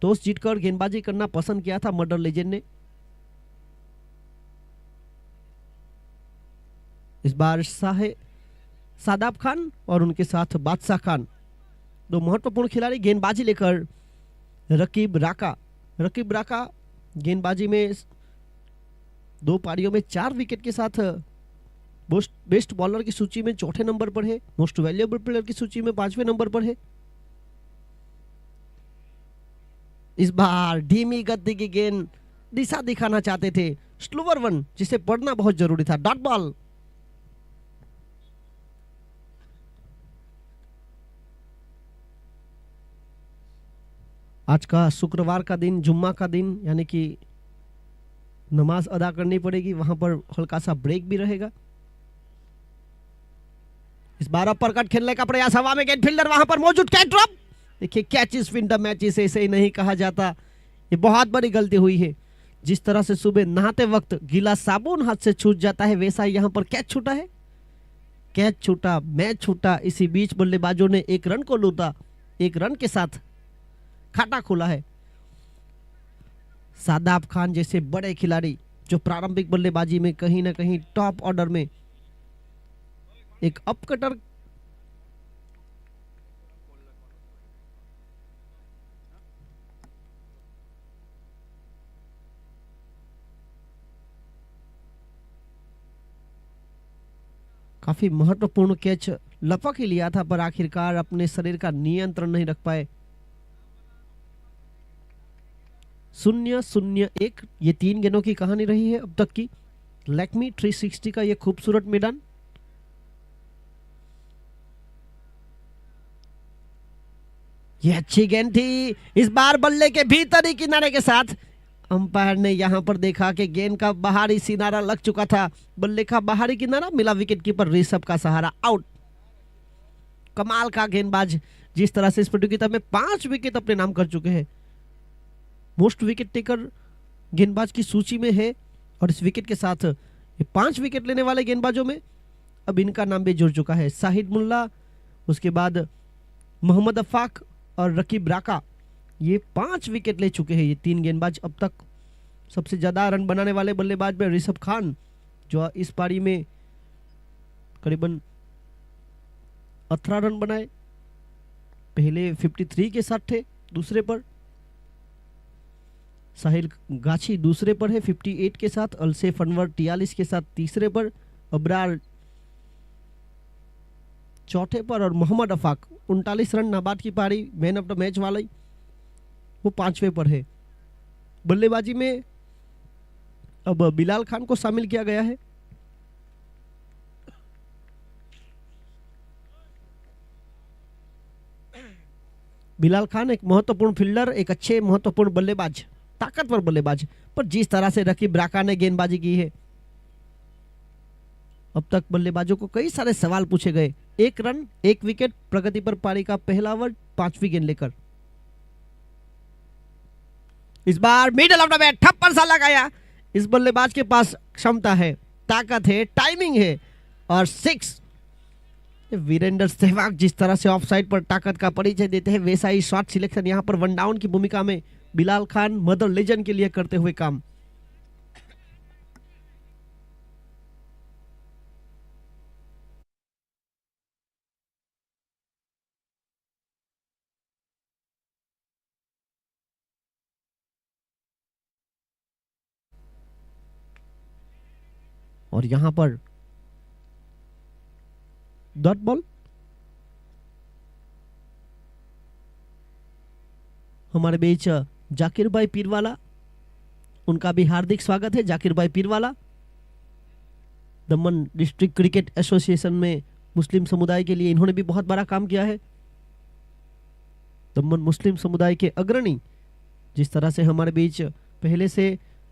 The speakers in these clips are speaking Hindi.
टॉस जीतकर गेंदबाजी करना पसंद किया था मर्डर लेजेंड ने। इस बार सादाब खान और उनके साथ बादशाह खान, दो महत्वपूर्ण खिलाड़ी गेंदबाजी लेकर रकीब राका गेंदबाजी में 2 पारियों में 4 विकेट के साथ बेस्ट बॉलर की सूची में 4थे नंबर पर है। मोस्ट वैल्यूएबल प्लेयर की सूची में 5वें नंबर पर है। इस बार धीमी गति की गेंद दिशा दिखाना चाहते थे स्लोवर वन, जिसे पढ़ना बहुत जरूरी था। Dot ball. आज का शुक्रवार का दिन, जुम्मा का दिन, यानी कि नमाज अदा करनी पड़ेगी, वहां पर हल्का सा ब्रेक भी रहेगा। इस बार अपरकट खेलने का प्रयास, हवा में गेंद, फील्डर वहां पर मौजूद, कैच ड्रॉप। देखिए कैचेस विन द मैचेस, ऐसे ही नहीं कहा जाता, ये बहुत बड़ी गलती हुई है। जिस तरह से सुबह नहाते वक्त गीला साबुन हाथ से छूट जाता है, वैसा यहां पर कैच छूटा है। कैच छूटा, मैच छूटा, इसी बीच बल्लेबाजों ने 1 रन को लूटा, 1 रन के साथ खाता खोला है। सादाब खान जैसे बड़े खिलाड़ी जो प्रारंभिक बल्लेबाजी में कहीं ना कहीं टॉप ऑर्डर में एक अपकटर काफी महत्वपूर्ण कैच लपक ही लिया था, पर आखिरकार अपने शरीर का नियंत्रण नहीं रख पाए। 0-0-1 ये 3 गेंदों की कहानी रही है अब तक की। लैक्मी 360 का ये खूबसूरत मैदान। ये अच्छी गेंद थी, इस बार बल्ले के भीतरी किनारे के साथ। अंपायर ने यहां पर देखा कि गेंद का बाहरी किनारा लग चुका था, बल्ले का बाहरी किनारा मिला, विकेट कीपर ऋषभ का सहारा, आउट। कमाल का गेंदबाज, जिस तरह से इस प्रतियोगिता में 5 विकेट अपने नाम कर चुके हैं, मोस्ट विकेट टेकर गेंदबाज की सूची में है। और इस विकेट के साथ ये 5 विकेट लेने वाले गेंदबाजों में अब इनका नाम भी जुड़ चुका है। शाहिद मुल्ला, उसके बाद मोहम्मद अफाक और रकीब राका, ये 5 विकेट ले चुके हैं ये 3 गेंदबाज अब तक। सबसे ज्यादा रन बनाने वाले बल्लेबाज में ऋषभ खान, जो इस पारी में करीबन 18 रन बनाए, पहले 53 के साथ थे, दूसरे पर साहिल गाछी दूसरे पर है 58 के साथ, अलसेफ अनवर 43 के साथ तीसरे पर, अबरार चौथे पर और मोहम्मद अफाक 39 रन नाबाद की पारी, मैन ऑफ द मैच वाले, वो 5वें पर है। बल्लेबाजी में अब बिलाल खान को शामिल किया गया है। बिलाल खान एक महत्वपूर्ण फील्डर, एक अच्छे महत्वपूर्ण बल्लेबाज, ताकतवर बल्लेबाज, पर जिस तरह से रकीब राका ने गेंदबाजी की है, अब तक बल्लेबाजों को कई सारे सवाल पूछे गए। 1 रन 1 विकेट, प्रगति पर पारी का पहला ओवर, 5वीं गेंद लेकर। इस बार मिडल ऑफ द बैट ठप्पर सा लगाया। इस बल्लेबाज के पास क्षमता है, ताकत है, टाइमिंग है और 6। वीरेंद्र सहवाग जिस तरह से ऑफ साइड पर ताकत का परिचय देते हैं, वैसा ही शॉट सिलेक्शन यहां पर 1 डाउन की भूमिका में बिलाल खान मदर लेजेंड के लिए करते हुए काम। और यहां पर डॉट बॉल। हमारे बीच जाकिर भाई पीरवाला, उनका भी हार्दिक स्वागत है। जाकिर भाई पीरवाला दमन डिस्ट्रिक्ट क्रिकेट एसोसिएशन में मुस्लिम समुदाय के लिए इन्होंने भी बहुत बड़ा काम किया है। दमन मुस्लिम समुदाय के अग्रणी, जिस तरह से हमारे बीच पहले से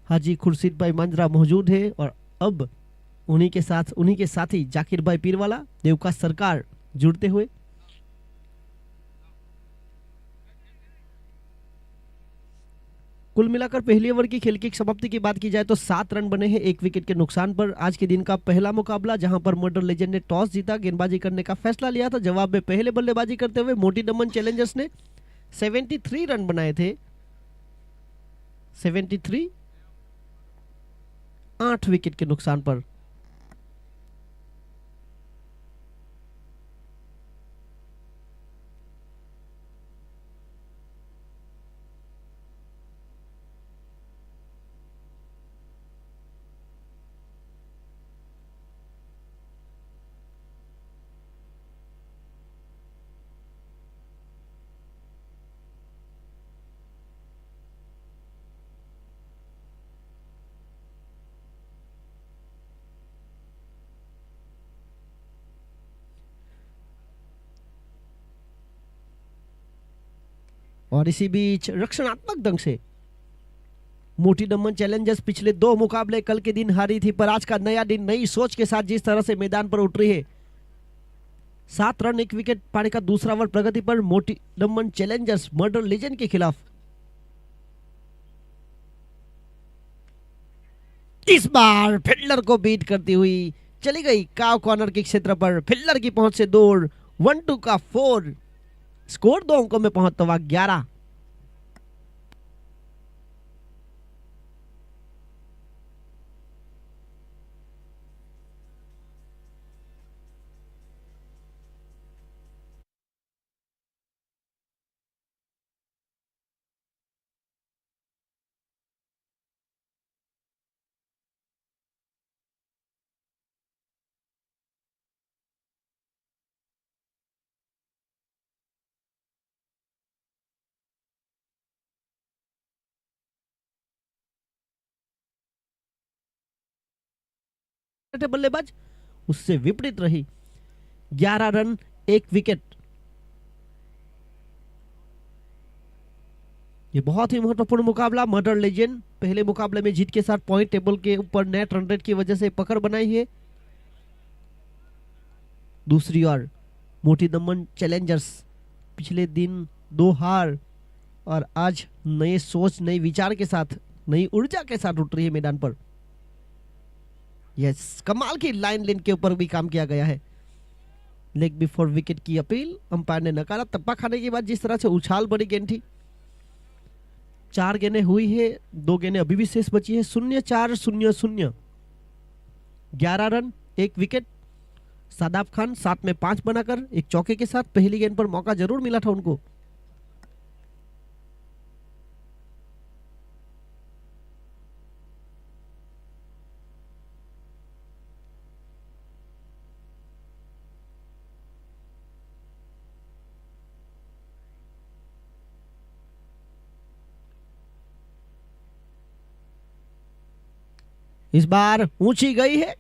हाजी खुर्शीद भाई मांजरा मौजूद है और अब उन्हीं के साथ ही जाकिर भाई पीरवाला, देवका सरकार जुड़ते हुए। कुल मिलाकर पहली ओवर की खेल की समाप्ति की बात की जाए तो 7 रन बने हैं 1 विकेट के नुकसान पर। आज के दिन का पहला मुकाबला जहां पर मर्डर लेजेंड ने टॉस जीता, गेंदबाजी करने का फैसला लिया था। जवाब में पहले बल्लेबाजी करते हुए मोटी दमन चैलेंजर्स ने 73 रन बनाए थे 73, 8 विकेट के नुकसान पर। और इसी बीच रक्षणात्मक ढंग से मोटी दमन चैलेंजर्स पिछले 2 मुकाबले कल के दिन हारी थी, पर आज का नया दिन नई सोच के साथ जिस तरह से मैदान पर उतरी है, 7 रन 1 विकेट पाने का दूसरा ओवर प्रगति पर मोटी दमन चैलेंजर्स मर्डर लीजेंड के खिलाफ। इस बार फील्डर को बीट करती हुई चली गई काव कॉर्नर के क्षेत्र पर। फील्डर की पहुंच से दूर 1-2 का 4, स्कोर 2 अंकों में पहुंचता हुआ 11। बल्लेबाज उससे विपरीत रही, 11 रन 1 विकेट। ये बहुत ही महत्वपूर्ण मुकाबला। मर्डर लेजेंड पहले मुकाबले में जीत के साथ पॉइंट टेबल के ऊपर नेट रन रेट की वजह से पकड़ बनाई है। दूसरी ओर मोटी दमन चैलेंजर्स पिछले दिन 2 हार और आज नए सोच नए विचार के साथ नई ऊर्जा के साथ उठ रही है मैदान पर। यस, कमाल की लाइन लेन के ऊपर भी काम किया गया है। लेग बिफोर विकेट की अपील अंपायर ने नकारा। तप्पा खाने के बाद जिस तरह से उछाल बड़ी गेंद थी। 4 गेंदें हुई है, 2 गेंदें अभी भी शेष बची है। 0-4 0-0, 11 रन 1 विकेट। सादाब खान 7 में 5 बनाकर एक चौके के साथ पहली गेंद पर मौका जरूर मिला था उनको। इस बार ऊंची गई है,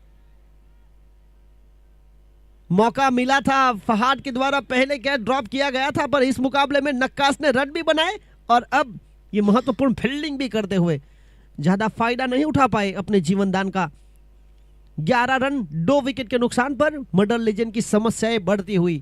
मौका मिला था फहाद के द्वारा, पहले कैच ड्रॉप किया गया था, पर इस मुकाबले में नक्कास ने रन भी बनाए और अब ये महत्वपूर्ण फील्डिंग भी करते हुए ज्यादा फायदा नहीं उठा पाए अपने जीवन दान का। 11 रन 2 विकेट के नुकसान पर मर्डर लेजेंड की समस्याएं बढ़ती हुई।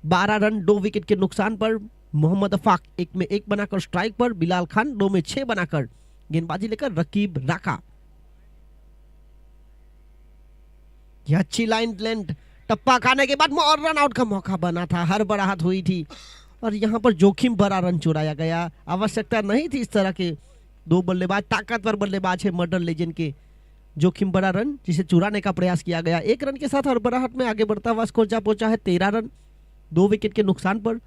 12 रन 2 विकेट के नुकसान पर। मोहम्मद अफाक 1 में 1 बनाकर स्ट्राइक पर। बिलाल खान 2 में 6 बनाकर गेंदबाजी लेकर। रकीब राका, यह अच्छी लाइन लेंथ, टप्पा खाने के बाद और रन आउट का मौका बना था, हड़बड़ाहट हुई थी और यहां पर जोखिम भरा रन चुराया गया। आवश्यकता नहीं थी इस तरह के। 2 बल्लेबाज, ताकतवर बल्लेबाज है मर्डर लेजेंड के। जोखिम भरा रन जिसे चुराने का प्रयास किया गया। 1 रन के साथ हड़बड़ाहट में आगे बढ़ता हुआ स्कोर जा पहुंचा है 13 रन 2 विकेट के नुकसान पर।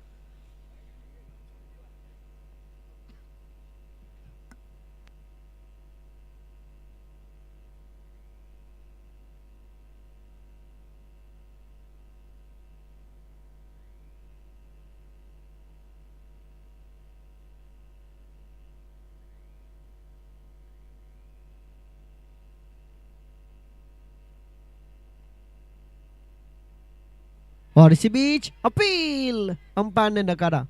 और इसी बीच अपील अंपायर ने नकारा।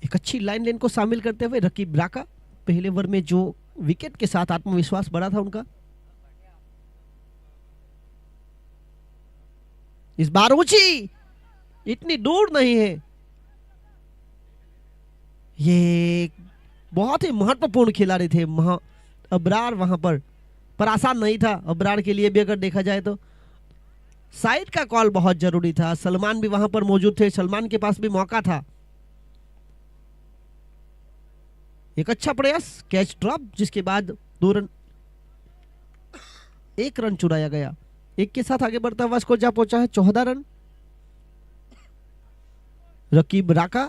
एक अच्छी लाइन लेन को शामिल करते हुए रकीब राका, पहले ओवर में जो विकेट के साथ आत्मविश्वास बढ़ा था उनका, इस बार ऊंची, इतनी दूर नहीं है। ये बहुत ही महत्वपूर्ण खिलाड़ी थे अबरार वहां पर आसान नहीं था अबरार के लिए भी अगर देखा जाए तो। साइड का कॉल बहुत जरूरी था। सलमान भी वहां पर मौजूद थे, सलमान के पास भी मौका था। एक अच्छा प्रयास, कैच ड्रॉप, जिसके बाद 2 रन 1 रन चुराया गया। 1 के साथ आगे बढ़ता हुआ स्कोर जा पहुंचा है 14 रन। रकीब राका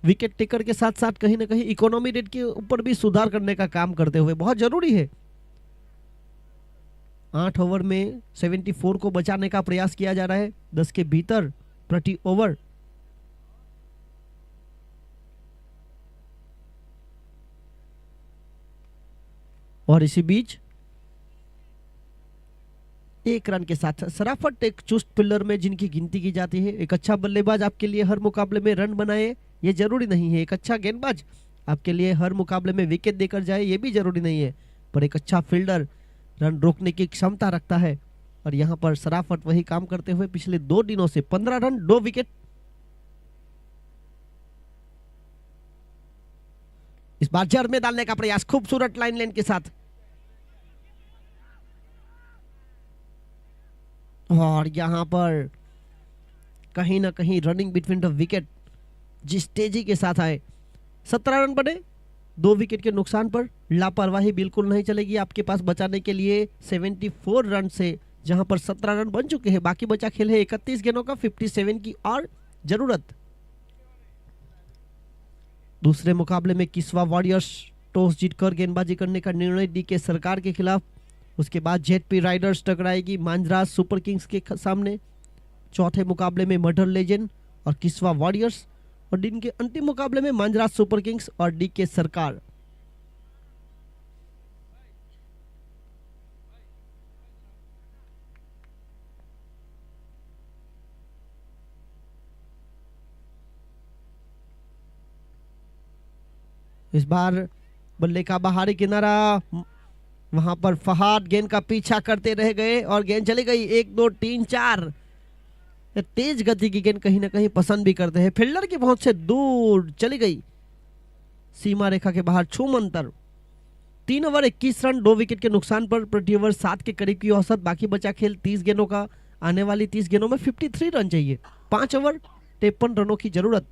विकेट टेकर के साथ साथ कहीं ना कहीं इकोनॉमी रेट के ऊपर भी सुधार करने का काम करते हुए बहुत जरूरी है। 8 ओवर में 74 को बचाने का प्रयास किया जा रहा है, 10 के भीतर प्रति ओवर। और इसी बीच 1 रन के साथ सराफत एक चुस्त फिल्डर में जिनकी गिनती की जाती है। एक अच्छा बल्लेबाज आपके लिए हर मुकाबले में रन बनाए ये जरूरी नहीं है। एक अच्छा गेंदबाज आपके लिए हर मुकाबले में विकेट देकर जाए ये भी जरूरी नहीं है। पर एक अच्छा फील्डर रन रोकने की क्षमता रखता है और यहां पर सराफत वही काम करते हुए पिछले 2 दिनों से 15 रन 2 विकेट। इस बार जड़ में डालने का प्रयास, खूबसूरत लाइन लेन के साथ। और यहां पर कहीं ना कहीं रनिंग बिटवीन द विकेट जिस तेजी के साथ आए। 17 रन बने 2 विकेट के नुकसान पर। लापरवाही बिल्कुल नहीं चलेगी आपके पास बचाने के लिए। 74 रन से जहां पर 17 रन बन चुके हैं, बाकी बचा खेल है 31 गेंदों का, 57 की और जरूरत। दूसरे मुकाबले में किस्वा वॉरियर्स टॉस जीतकर गेंदबाजी करने का निर्णय डीके सरकार के खिलाफ। उसके बाद जेडपी राइडर्स टकराएगी मांजराज सुपर किंग्स के सामने। चौथे मुकाबले में मर्डर लेजेंड और किस्वा वॉरियर्स। और दिन के अंतिम मुकाबले में मांजराज सुपर किंग्स और डीके सरकार। इस बार बल्ले का बाहरी किनारा, वहां पर फहाद गेंद का पीछा करते रह गए और गेंद चली गई 1 2 3 4। तेज गति की गेंद कहीं ना कहीं पसंद भी करते हैं। फील्डर की पहुंच से दूर चली गई, सीमा रेखा के बाहर छूमंतर। 3 ओवर 21 रन 2 विकेट के नुकसान पर प्रति ओवर 7 के करीब की औसत। बाकी बचा खेल 30 गेंदों का। आने वाली 30 गेंदों में 53 रन चाहिए। 5 ओवर 53 रनों की जरूरत।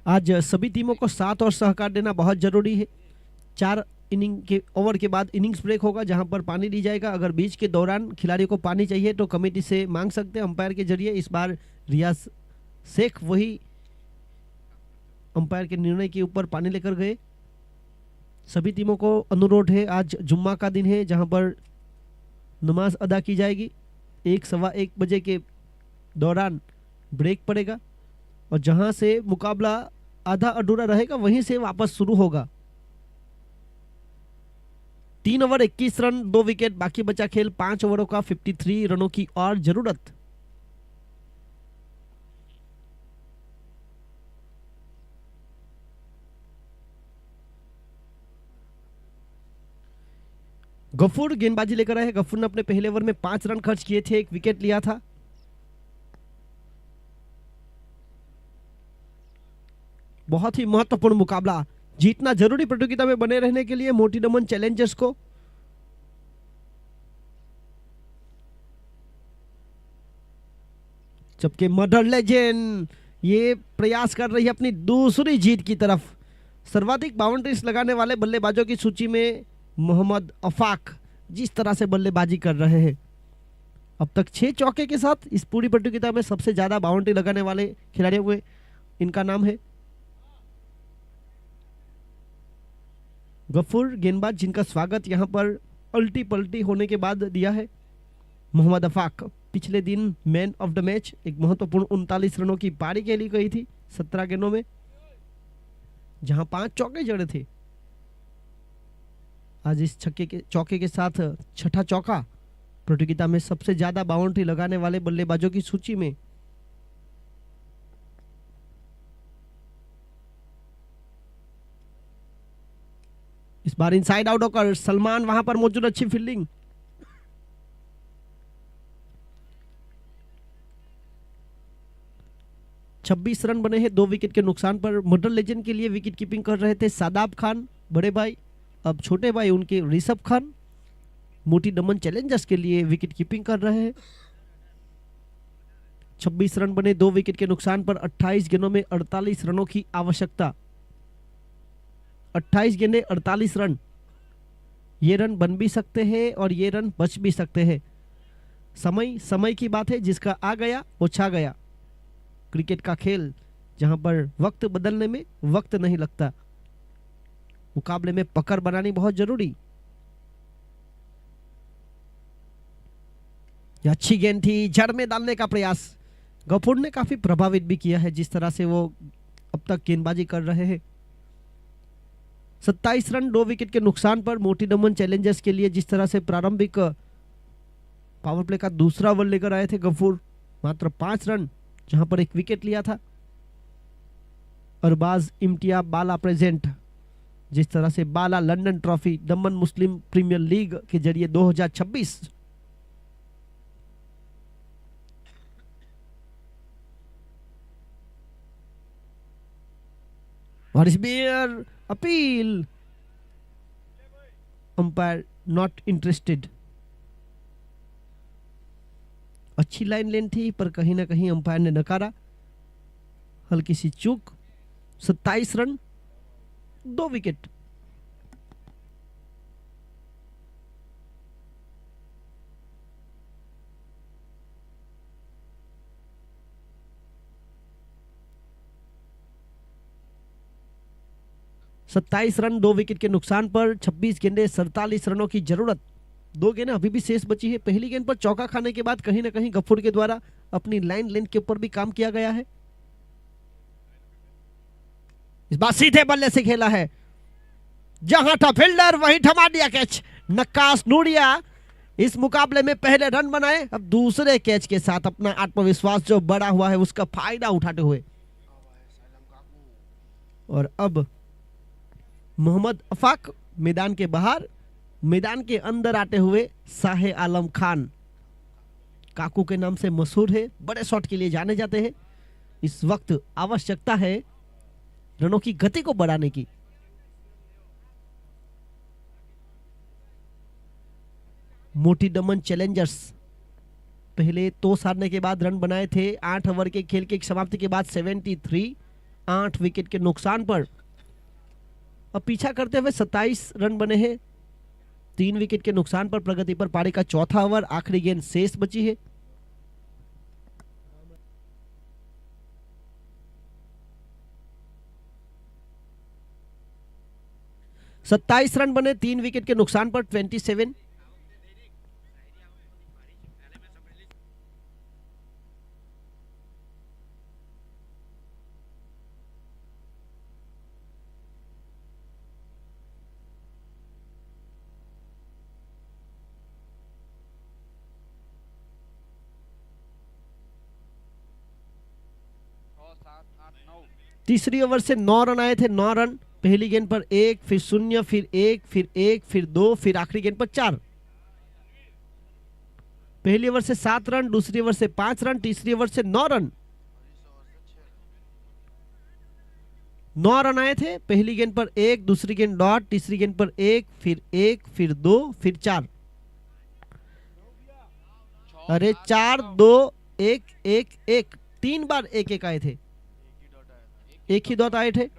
आज सभी टीमों को साथ और सहकार देना बहुत जरूरी है। 4 इनिंग के ओवर के बाद इनिंग्स ब्रेक होगा जहां पर पानी दी जाएगा। अगर बीच के दौरान खिलाड़ियों को पानी चाहिए तो कमेटी से मांग सकते हैं अंपायर के जरिए। इस बार रियाज शेख वही अंपायर के निर्णय के ऊपर पानी लेकर गए। सभी टीमों को अनुरोध है, आज जुम्मा का दिन है जहां पर नमाज अदा की जाएगी। 1-1:15 बजे के दौरान ब्रेक पड़ेगा और जहां से मुकाबला आधा अधूरा रहेगा वहीं से वापस शुरू होगा। 3 ओवर 21 रन 2 विकेट, बाकी बचा खेल 5 ओवरों का 53 रनों की और जरूरत। गफूर गेंदबाजी लेकर आए हैं। गफूर ने अपने पहले ओवर में 5 रन खर्च किए थे, 1 विकेट लिया था। बहुत ही महत्वपूर्ण मुकाबला, जीतना जरूरी प्रतियोगिता में बने रहने के लिए मोती दमन चैलेंजर्स को। जबकि मदर लेजेंड ये प्रयास कर रही है अपनी दूसरी जीत की तरफ। सर्वाधिक बाउंड्रीज लगाने वाले बल्लेबाजों की सूची में मोहम्मद अफाक जिस तरह से बल्लेबाजी कर रहे हैं, अब तक 6 चौके के साथ इस पूरी प्रतियोगिता में सबसे ज्यादा बाउंड्री लगाने वाले खिलाड़ियों में इनका नाम है। गफूर गेंदबाज जिनका स्वागत यहां पर अल्टी पल्टी होने के बाद दिया है। मोहम्मद अफाक पिछले दिन मैन ऑफ द मैच, एक महत्वपूर्ण 39 रनों की पारी के लिए गई थी 17 गेंदों में, जहां 5 चौके जड़े थे। आज इस चौके के साथ छठा चौका प्रतियोगिता में सबसे ज्यादा बाउंड्री लगाने वाले बल्लेबाजों की सूची में। इस बार इनसाइड आउट होकर सलमान वहां पर मौजूद, अच्छी फील्डिंग। छब्बीस रन बने हैं 2 विकेट के नुकसान पर। मदर लेजेंड के लिए विकेट कीपिंग कर रहे थे सादाब खान बड़े भाई, अब छोटे भाई उनके ऋषभ खान मोती दमन चैलेंजर्स के लिए विकेट कीपिंग कर रहे हैं। 26 रन बने 2 विकेट के नुकसान पर। 28 गेंदों में 48 रनों की आवश्यकता। 28 गेंदें 48 रन, ये रन बन भी सकते हैं और ये रन बच भी सकते हैं। समय की बात है, जिसका आ गया वो छा गया। क्रिकेट का खेल जहां पर वक्त बदलने में वक्त नहीं लगता, मुकाबले में पकड़ बनानी बहुत जरूरी। यह अच्छी गेंद थी, जड़ में डालने का प्रयास। गफूर ने काफी प्रभावित भी किया है जिस तरह से वो अब तक गेंदबाजी कर रहे हैं। 27 रन 2 विकेट के नुकसान पर मोती दमन चैलेंजर्स के लिए जिस तरह से प्रारंभिक पावर प्ले का दूसरा ओवर लेकर आए थे गफूर, मात्र 5 रन जहां पर 1 विकेट लिया था। अरबाज इम्तियाज बाला प्रेजेंट, जिस तरह से बाला लंदन ट्रॉफी दमन मुस्लिम प्रीमियर लीग के जरिए 2026 और इस बार अपील, अंपायर नॉट इंटरेस्टेड। अच्छी लाइन लेन थी पर कहीं ना कहीं अंपायर ने नकारा, हल्की सी चूक। 27 रन 2 विकेट। सत्ताईस रन 2 विकेट के नुकसान पर। 26 गेंदें 47 रनों की जरूरत। 2 गेंदें अभी भी शेष बची है। पहली गेंद पर चौका खाने के बाद कहीं ना कहीं गफूर के द्वारा अपनी लाइन लेंथ के ऊपर भी काम किया गया है। इस बार सीधे बल्ले से खेला है, जहां था फील्डर वहीं थमा दिया कैच। नक्कास नूरिया इस मुकाबले में पहले रन बनाए, अब दूसरे कैच के साथ अपना आत्मविश्वास जो बढ़ा हुआ है उसका फायदा उठाते हुए। और अब मोहम्मद अफाक मैदान के बाहर, मैदान के अंदर आते हुए साहे आलम खान, काकू के नाम से मशहूर है, बड़े शॉट के लिए जाने जाते हैं। इस वक्त आवश्यकता है रनों की गति को बढ़ाने की। मोती दमन चैलेंजर्स पहले टॉस हारने के बाद रन बनाए थे। 8 ओवर के खेल की समाप्ति के बाद 73। 8 विकेट के नुकसान पर। अब पीछा करते हुए 27 रन बने हैं 3 विकेट के नुकसान पर। प्रगति पर पारी का चौथा ओवर, आखिरी गेंद शेष बची है। सत्ताईस रन बने 3 विकेट के नुकसान पर 27। तीसरी ओवर से 9 रन आए थे, 9 रन। पहली गेंद पर 1, फिर 0, फिर 1, फिर 1, फिर 2, फिर आखिरी गेंद पर 4। पहली ओवर से 7 रन, दूसरी ओवर से 5 रन, तीसरी ओवर से 9 रन। 9 रन आए थे। पहली गेंद पर 1, दूसरी गेंद डॉट, तीसरी गेंद पर 1, फिर 1, फिर 2, फिर 4। अरे 4, 2, 1, 1, 1, 3 बार 1, 1 आए थे, एक ही डॉट आए थे।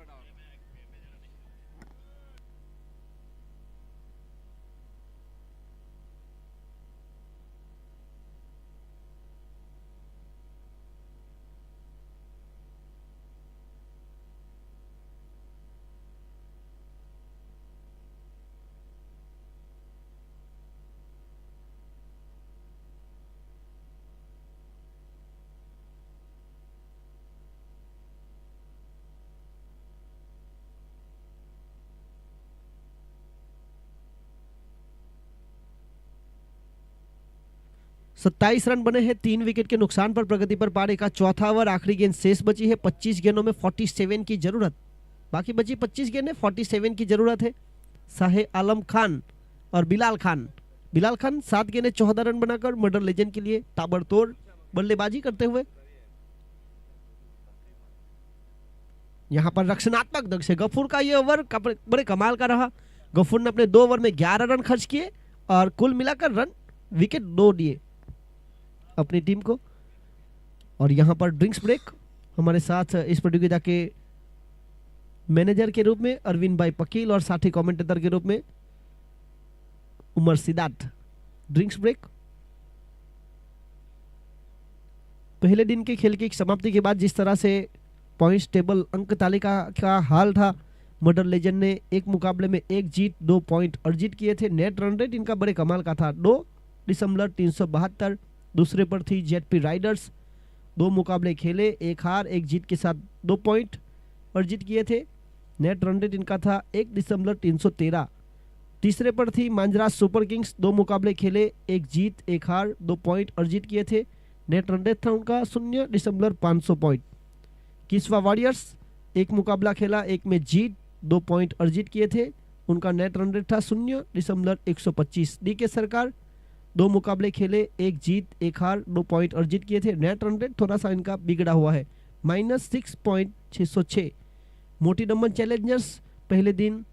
सत्ताईस रन बने हैं 3 विकेट के नुकसान पर। प्रगति पर पारी का चौथा ओवर, आखिरी गेंद शेष बची है। 25 गेंदों में 47 की जरूरत, बाकी बची 25 गेंदें, 47 की जरूरत है। साहे आलम खान और बिलाल खान। बिलाल खान 7 गेंदें 14 रन बनाकर मर्डर लेजेंड के लिए ताबड़तोड़ बल्लेबाजी करते हुए। यहां पर रक्षणात्मक दंग से गफूर का यह ओवर बड़े कमाल का रहा। गफूर ने अपने 2 ओवर में 11 रन खर्च किए और कुल मिलाकर रन विकेट 2 दिए अपनी टीम को। और यहां पर ड्रिंक्स ब्रेक हमारे साथ इस प्रतियोगिता के मैनेजर के रूप में अरविंद भाई पकील और साथी कमेंटेटर के रूप में उमर सिद्धार्थ। Drinks break. पहले दिन के खेल की समाप्ति के बाद जिस तरह से पॉइंट्स टेबल अंक तालिका का हाल था, मर्डर लेजेंड ने एक मुकाबले में 1 जीत 2 पॉइंट अर्जित किए थे। नेट रन रेट इनका बड़े कमाल का था, 2.372। दूसरे पर थी जेटपी राइडर्स, 2 मुकाबले खेले, 1 हार 1 जीत के साथ 2 पॉइंट अर्जित किए थे। नेट रन रेट इनका था 1.313। तीसरे पर थी मांजरास सुपर किंग्स, 2 मुकाबले खेले, 1 जीत 1 हार 2 पॉइंट अर्जित किए थे। नेट रन रेट था उनका 0.500 पॉइंट। किस्वा वॉरियर्स 1 मुकाबला खेला, 1 में जीत 2 पॉइंट अर्जित किए थे, उनका नेट रन रेट था 0.125। डीके सरकार 2 मुकाबले खेले, 1 जीत 1 हार 2 पॉइंट अर्जित किए थे। नेट रन रेट थोड़ा सा इनका बिगड़ा हुआ है, -6.606। मोटी नंबर चैलेंजर्स पहले दिन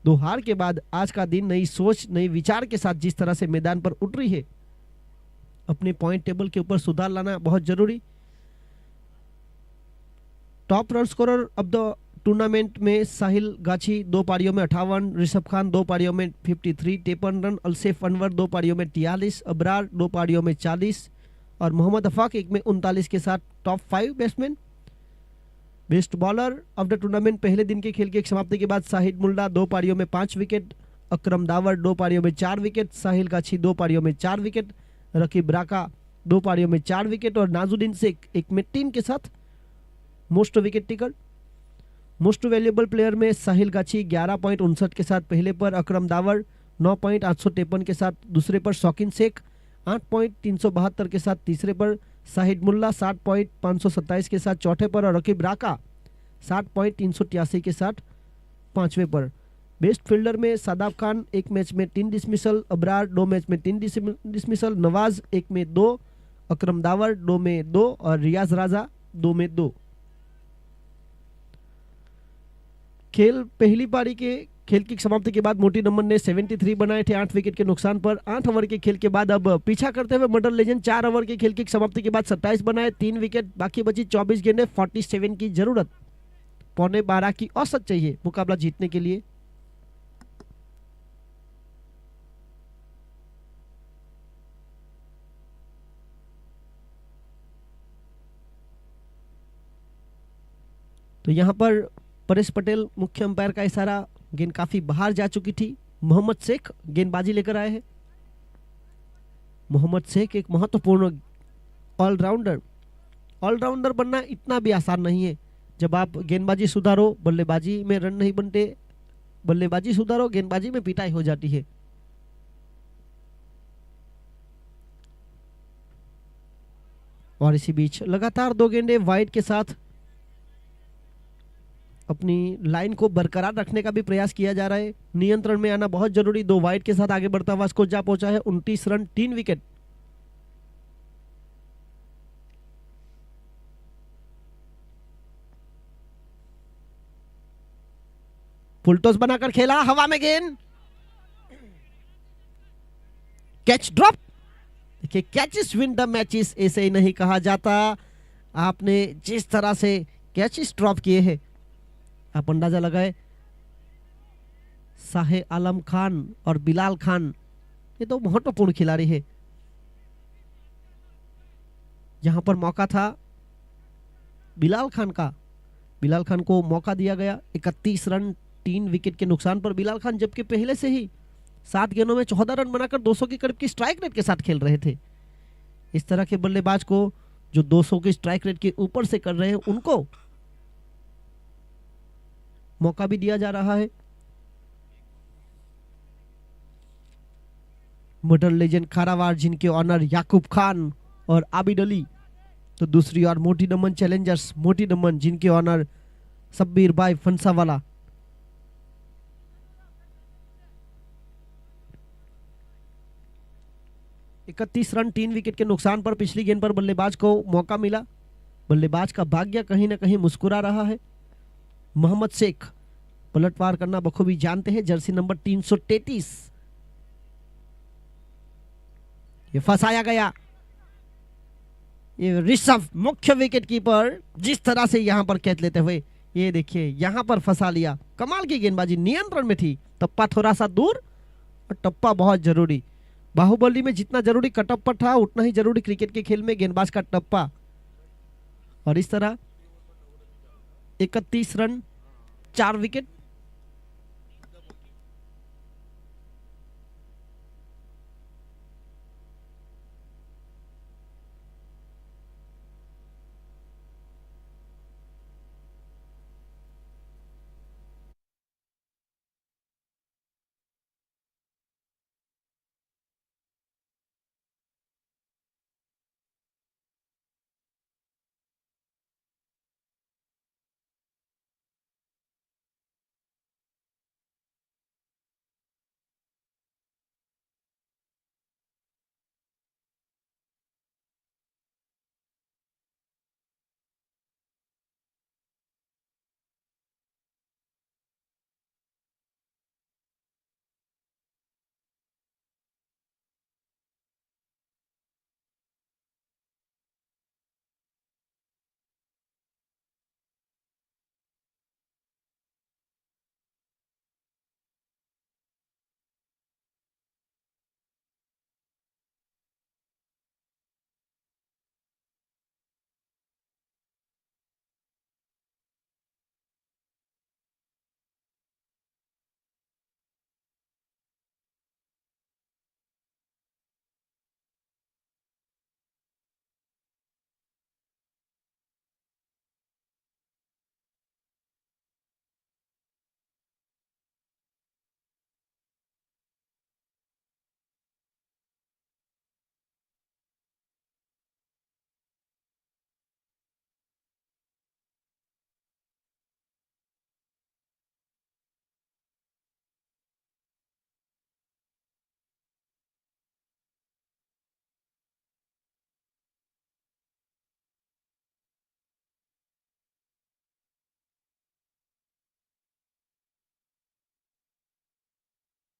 2 हार के बाद आज का दिन नई सोच नई विचार के साथ जिस तरह से मैदान पर उठ रही है, अपने पॉइंट टेबल के ऊपर सुधार लाना बहुत जरूरी। Top run scorer of the tournament में साहिल गाछी 2 पारियों में 58, ऋषभ खान 2 पारियों में 53, 53 रन, अलसेफ अनवर 2 पारियों में 43, अबरार 2 पारियों में 40 और मोहम्मद अफाक 1 में 39 के साथ top 5 batsman. Best bowler of the tournament पहले दिन के खेल की समाप्ति के बाद शाहिद मुल्ला 2 पारियों में 5 विकेट, अकरम दावर 2 पारियों में 4 विकेट, साहिल गाछी 2 पारियों में 4 विकेट, रकीब राका 2 पारियों में 4 विकेट और नाजुद्दीन शेख 1 में 3 के साथ most wicket taker. Most valuable player में साहिल गाछी 11.59 के साथ पहले पर, अकरम दावर 9.853 के साथ दूसरे पर, शौकीन शेख 8.372 के साथ तीसरे पर, शाहिद मुल्ला 7.527 के साथ चौथे पर और रकीब राका 7.383 के साथ पांचवें पर। बेस्ट फील्डर में सादाब खान 1 मैच में 3 डिसमिसल, अबरार 2 मैच में 3 डिसमिसल, नवाज 1 में 2, अकरम दावर 2 में 2 और रियाज राजा 2 में 2। खेल पहली पारी के खेल की समाप्ति के बाद मोटी नंबर ने 73 बनाए थे 8 विकेट के नुकसान पर। 8 ओवर के खेल के बाद अब पीछा करते हुए मर्डर लेजेंड 4 ओवर के खेल की समाप्ति के बाद 27 बनाए, 3 विकेट, बाकी बची 24 गेंदें, 47 की जरूरत। 12.25 की औसत चाहिए मुकाबला जीतने के लिए। तो यहाँ पर परेश पटेल मुख्य अंपायर का इशारा, गेंद काफी बाहर जा चुकी थी। मोहम्मद शेख गेंदबाजी लेकर आए हैं। मोहम्मद शेख एक महत्वपूर्ण ऑलराउंडर। ऑलराउंडर बनना इतना भी आसान नहीं है। जब आप गेंदबाजी सुधारो, बल्लेबाजी में रन नहीं बनते, बल्लेबाजी सुधारो, गेंदबाजी में पिटाई हो जाती है। और इसी बीच लगातार 2 गेंदें वाइड के साथ अपनी लाइन को बरकरार रखने का भी प्रयास किया जा रहा है। नियंत्रण में आना बहुत जरूरी। 2 वाइड के साथ आगे बढ़ता हुआ स्कोर जा पहुंचा है 29 रन 3 विकेट। फुलटॉस बनाकर खेला, हवा में गेंद, कैच ड्रॉप। देखिए, कैचेस विन द मैचेस ऐसे ही नहीं कहा जाता। आपने जिस तरह से कैचेस ड्रॉप किए हैं, आप अंदाजा लगाए। साहे आलम खान और बिलाल खान ये तो महत्वपूर्ण खिलाड़ी है। यहां पर मौका था बिलाल खान का, बिलाल खान को मौका दिया गया। 31 रन 3 विकेट के नुकसान पर बिलाल खान, जबकि पहले से ही 7 गेंदों में 14 रन बनाकर 200 के करीब की स्ट्राइक रेट के साथ खेल रहे थे। इस तरह के बल्लेबाज को जो 200 की स्ट्राइक रेट के ऊपर से कर रहे हैं, उनको मौका भी दिया जा रहा है। मॉडर्न लेजेंड खारावार, जिनके ऑनर याकूब खान और आबिद अली, तो दूसरी ओर मोटी दमन चैलेंजर्स मोटी दमन, जिनके ऑनर सब्बीर भाई फंसावाला। इकतीस रन 3 विकेट के नुकसान पर पिछली गेंद पर बल्लेबाज को मौका मिला। बल्लेबाज का भाग्य कहीं ना कहीं मुस्कुरा रहा है। मोहम्मद शेख पलटवार करना बखूबी जानते हैं, जर्सी नंबर 333। ये फंसाया गया। ये ऋषभ मुख्य विकेट कीपर जिस तरह से यहां पर कैच लेते हुए, ये देखिए यहां पर फंसा लिया। कमाल की गेंदबाजी, नियंत्रण में थी। टप्पा थोड़ा सा दूर और टप्पा बहुत जरूरी। बाहुबली में जितना जरूरी कटप्पा था, उतना ही जरूरी क्रिकेट के खेल में गेंदबाज का टप्पा। और इस तरह 31 रन 4 विकेट।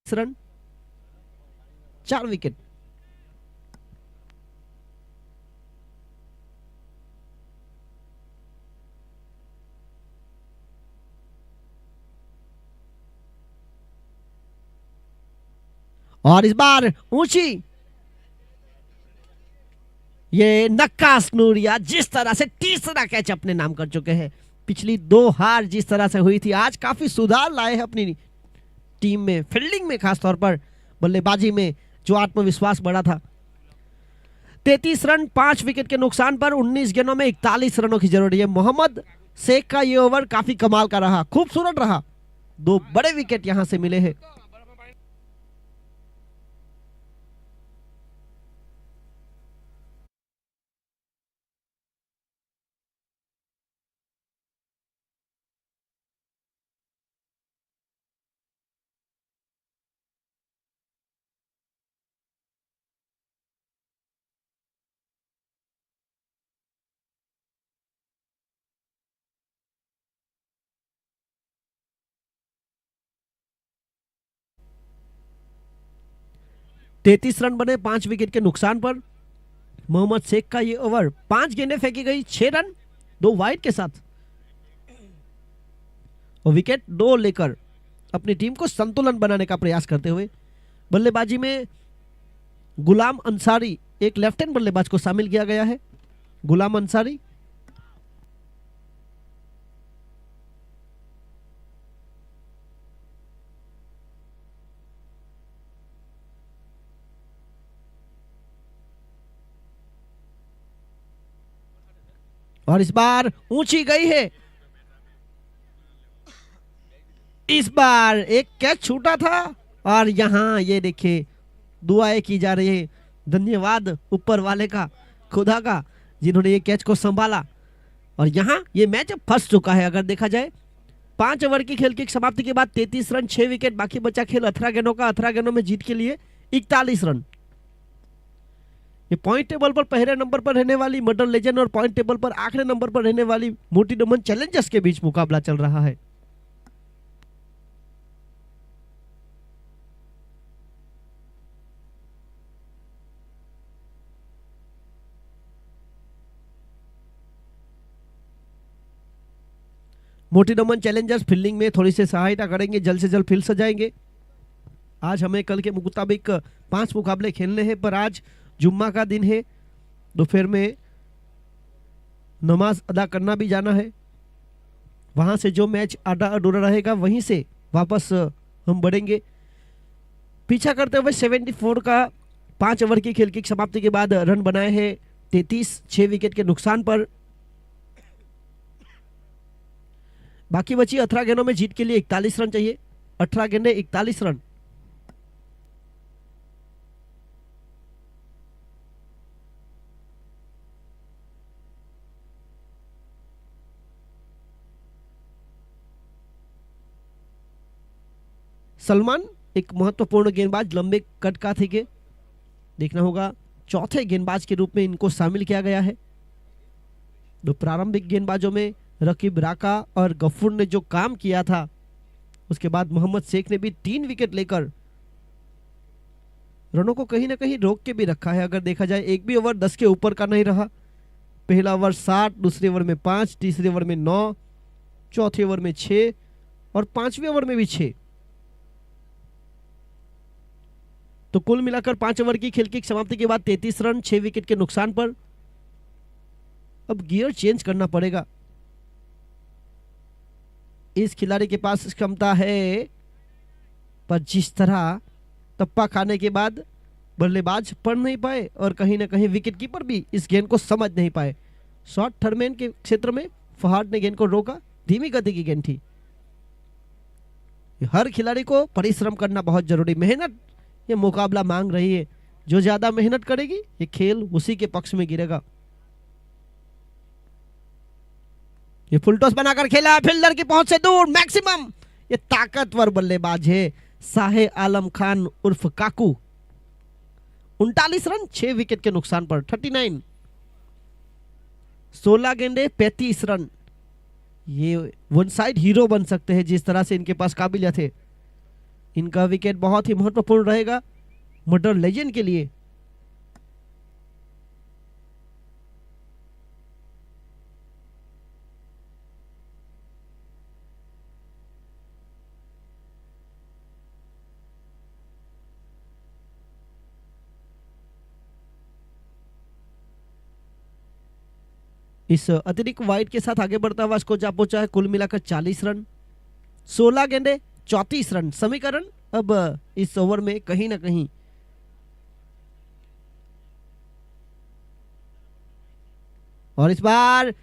Run 4 wicket. और इस बार ऊंची, ये नक्कास नूरिया जिस तरह से तीसरा कैच अपने नाम कर चुके हैं। पिछली 2 हार जिस तरह से हुई थी, आज काफी सुधार लाए हैं अपनी टीम में, फील्डिंग में खासतौर पर, बल्लेबाजी में जो आत्मविश्वास बढ़ा था। 33 रन 5 विकेट के नुकसान पर 19 गेंदों में 41 रनों की जरूरत है। मोहम्मद शेख का ये ओवर काफी कमाल का रहा, खूबसूरत रहा। 2 बड़े विकेट यहां से मिले हैं। तैतीस रन बने 5 विकेट के नुकसान पर। मोहम्मद शेख का ये ओवर, 5 गेंदें फेंकी गई, 6 रन 2 वाइड के साथ, और विकेट 2 लेकर अपनी टीम को संतुलन बनाने का प्रयास करते हुए। बल्लेबाजी में गुलाम अंसारी, एक लेफ्ट हैंड बल्लेबाज को शामिल किया गया है। गुलाम अंसारी और इस बार ऊंची गई है। इस बार एक कैच छूटा था और यहां ये देखिए दुआएं की जा रही है। धन्यवाद ऊपर वाले का, खुदा का, जिन्होंने ये कैच को संभाला। और यहां ये मैच अब फंस चुका है। अगर देखा जाए 5 ओवर की खेल की समाप्ति के बाद 33 रन 6 विकेट, बाकी बचा खेल 18 गेंदों का। 18 गेंदों में जीत के लिए 41 रन। ये पॉइंट टेबल पर पहले नंबर पर रहने वाली मॉडर्न लेजेंड और पॉइंट टेबल पर आखिरी नंबर पर रहने वाली मोटी डमन चैलेंजर्स के बीच मुकाबला चल रहा है। मोटी डमन चैलेंजर्स फील्डिंग में थोड़ी सी सहायता करेंगे, जल्द से जल्द फील्ड सजाएंगे। आज हमें कल के मुताबिक 5 मुकाबले खेलने हैं, पर आज जुम्मा का दिन है, दोपहर में नमाज अदा करना भी जाना है। वहां से जो मैच आधा अधूरा रहेगा वहीं से वापस हम बढ़ेंगे। पीछा करते हुए 74 का 5 ओवर की खेल की समाप्ति के बाद रन बनाए हैं 33, 6 विकेट के नुकसान पर। बाकी बची 18 गेंदों में जीत के लिए 41 रन चाहिए। 18 गेंदे 41 रन। सलमान एक महत्वपूर्ण गेंदबाज, लंबे कट का थे के देखना होगा। चौथे गेंदबाज के रूप में इनको शामिल किया गया है। दो प्रारंभिक गेंदबाजों में रकीब राका और गफूर ने जो काम किया था, उसके बाद मोहम्मद शेख ने भी 3 विकेट लेकर रनों को कहीं ना कहीं रोक के भी रखा है। अगर देखा जाए एक भी ओवर 10 के ऊपर का नहीं रहा। पहला ओवर 7, दूसरे ओवर में 5, तीसरे ओवर में 9, चौथे ओवर में 6 और 5वें ओवर में भी 6। तो कुल मिलाकर 5 ओवर की खेल की समाप्ति के बाद 33 रन 6 विकेट के नुकसान पर। अब गियर चेंज करना पड़ेगा। इस खिलाड़ी के पास क्षमता है, पर जिस तरह टप्पा खाने के बाद बल्लेबाज पढ़ नहीं पाए और कहीं ना कहीं विकेट कीपर भी इस गेंद को समझ नहीं पाए। शॉर्ट थर्डमैन के क्षेत्र में फहाद ने गेंद को रोका, धीमी गति की गेंद थी। हर खिलाड़ी को परिश्रम करना बहुत जरूरी, मेहनत ये मुकाबला मांग रही है। जो ज्यादा मेहनत करेगी ये खेल उसी के पक्ष में गिरेगा। ये फुल टॉस बनाकर खेला, फील्डर की पहुंच से दूर, मैक्सिमम। ये ताकतवर बल्लेबाज है साहे आलम खान उर्फ काकू। 39 रन 6 विकेट के नुकसान पर 39, 16 गेंदे 35 रन। ये वन साइड हीरो बन सकते हैं जिस तरह से इनके पास काबिलियत है। इनका विकेट बहुत ही महत्वपूर्ण रहेगा मॉडर्न लेजेंड के लिए। इस अतिरिक्त वाइड के साथ आगे बढ़ता हुआ स्कोर जा पहुंचा है कुल मिलाकर 40 रन, 16 गेंदे 34 रन। समीकरण अब इस ओवर में कहीं ना कहीं और इस बार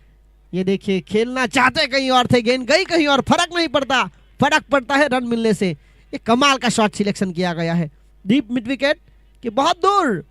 ये देखिए खेलना चाहते कहीं और थे, गेंद गई कहीं और, फर्क नहीं पड़ता, फर्क पड़ता है रन मिलने से। ये कमाल का शॉट सिलेक्शन किया गया है डीप मिड विकेट कि बहुत दूर।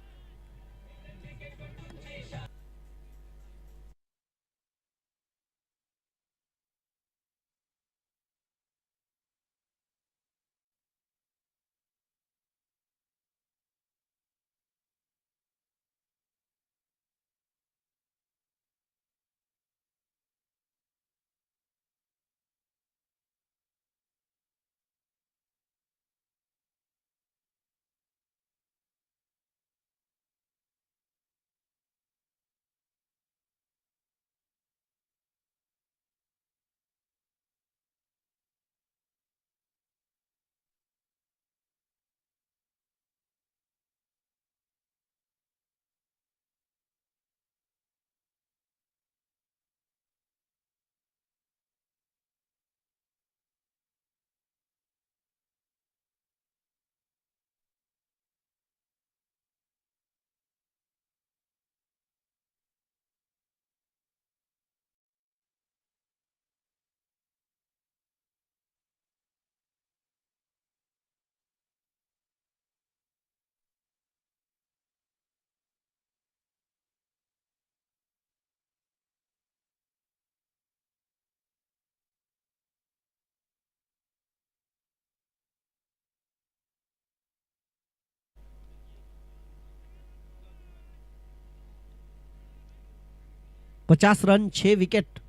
पचास रन 6 विकेट।